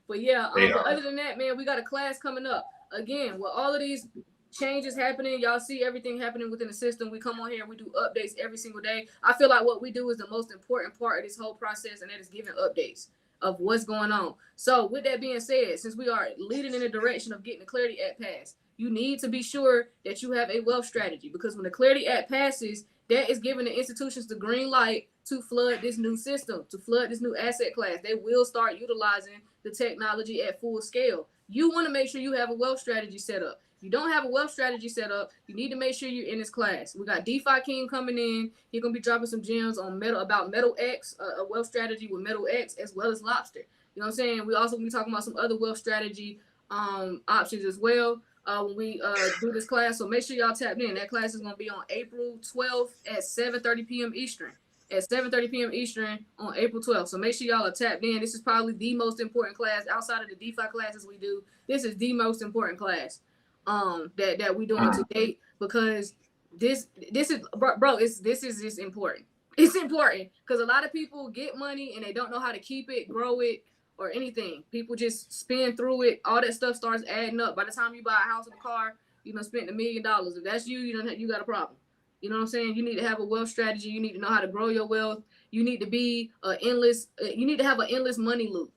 But yeah, but other than that, man, we got a class coming up. Again, with all of these changes happening, y'all see everything happening within the system. We come on here and we do updates every single day. I feel like what we do is the most important part of this whole process, and that is giving updates of what's going on. So with that being said, since we are leading in the direction of getting the Clarity Act passed, you need to be sure that you have a wealth strategy, because when the Clarity Act passes, that is giving the institutions the green light to flood this new system, to flood this new asset class. They will start utilizing the technology at full scale. You want to make sure you have a wealth strategy set up. If you don't have a wealth strategy set up, you need to make sure you're in this class. We got DeFi King coming in. He's going to be dropping some gems on Metal X, a wealth strategy with Metal X, as well as Lobster. You know what I'm saying? We also going to be talking about some other wealth strategy options as well when we do this class. So make sure y'all tap in. That class is going to be on April 12th at 7:30 p.m. Eastern. At 7:30 p.m. Eastern on April 12th. So make sure y'all are tapped in. This is probably the most important class outside of the DeFi classes we do. This is the most important class that we doing to date, because this is bro. This is just important. It's important because a lot of people get money and they don't know how to keep it, grow it, or anything. People just spend through it. All that stuff starts adding up. By the time you buy a house or a car, you done spent $1 million. If that's you, you got a problem. You know what I'm saying? You need to have a wealth strategy. You need to know how to grow your wealth. You need to be you need to have an endless money loop.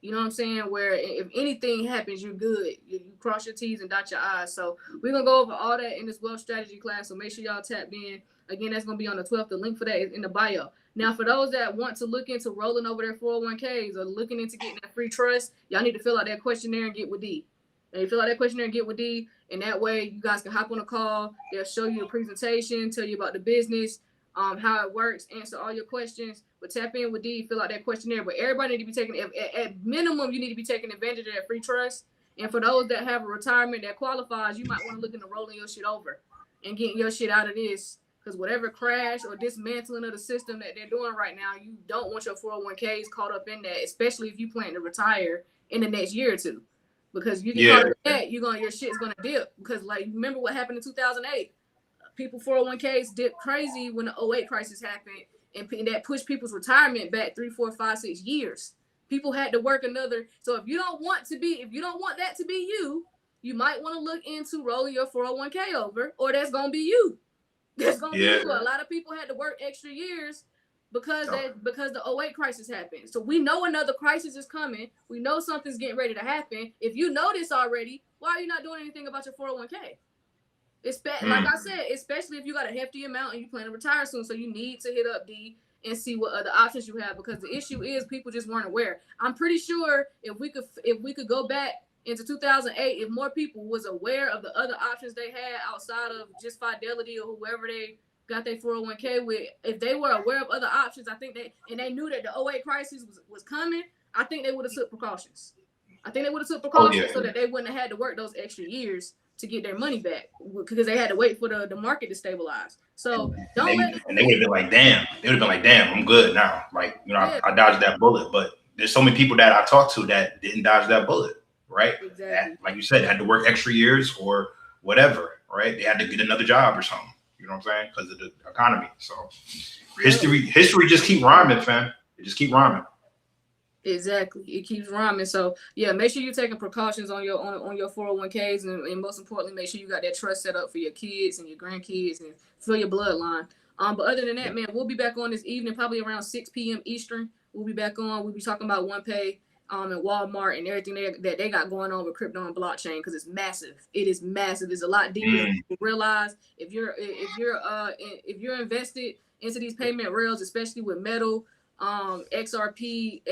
You know what I'm saying? Where if anything happens, you're good. You cross your T's and dot your I's. So we're going to go over all that in this wealth strategy class. So make sure y'all tapped in. Again, that's going to be on the 12th. The link for that is in the bio. Now, for those that want to look into rolling over their 401ks or looking into getting that free trust, y'all need to fill out that questionnaire and get with D. And you fill out that questionnaire and get with D, and that way you guys can hop on a call. They'll show you a presentation, tell you about the business, how it works, answer all your questions. But tap in with D, fill out that questionnaire. But everybody need to be taking, at minimum, you need to be taking advantage of that free trust. And for those that have a retirement that qualifies, you might want to look into rolling your shit over and getting your shit out of this. Because whatever crash or dismantling of the system that they're doing right now, you don't want your 401ks caught up in that, especially if you plan to retire in the next year or two. Because you get caught up in that, your shit's gonna dip. Because like remember what happened in 2008? people 401ks dipped crazy when the 08 crisis happened, and that pushed people's retirement back 3, 4, 5, 6 years. People had to work another. So if you don't want that to be you, you might want to look into rolling your 401k over, or that's gonna be you. That's gonna be you. A lot of people had to work extra years because the 08 crisis happened. So we know another crisis is coming. We know something's getting ready to happen. If you know this already, why are you not doing anything about your 401k? Like I said, especially if you got a hefty amount and you plan to retire soon. So you need to hit up D and see what other options you have, because the issue is people just weren't aware. I'm pretty sure if we could go back into 2008, if more people was aware of the other options they had outside of just Fidelity or whoever they got their 401k with, if they were aware of other options, I think they knew that the 08 crisis was coming, I think they would have took precautions. So that they wouldn't have had to work those extra years to get their money back, because they had to wait for the market to stabilize. So they would have been like, damn. They would have been like, damn, I'm good now. Like, I dodged that bullet. But there's so many people that I talked to that didn't dodge that bullet, right? Exactly. That, like you said, had to work extra years or whatever, right? They had to get another job or something. You know what I'm saying? Because of the economy. So history just keep rhyming, fam. It just keep rhyming. Exactly, it keeps rhyming. So yeah, make sure you're taking precautions on your 401ks, and most importantly, make sure you got that trust set up for your kids and your grandkids and for your bloodline. But other than that, man, we'll be back on this evening, probably around 6 p.m. Eastern. We'll be back on. We'll be talking about OnePay, and Walmart and everything that they got going on with crypto and blockchain, because it's massive. It is massive. It's a lot deeper than people realize. If you're invested into these payment rails, especially with metal, XRP,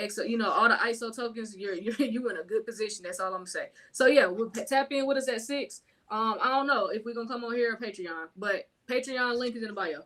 all the ISO tokens, you're in a good position. That's all I'm gonna say. So yeah, we'll tap in with us at 6. I don't know if we're gonna come on here or Patreon, but Patreon link is in the bio.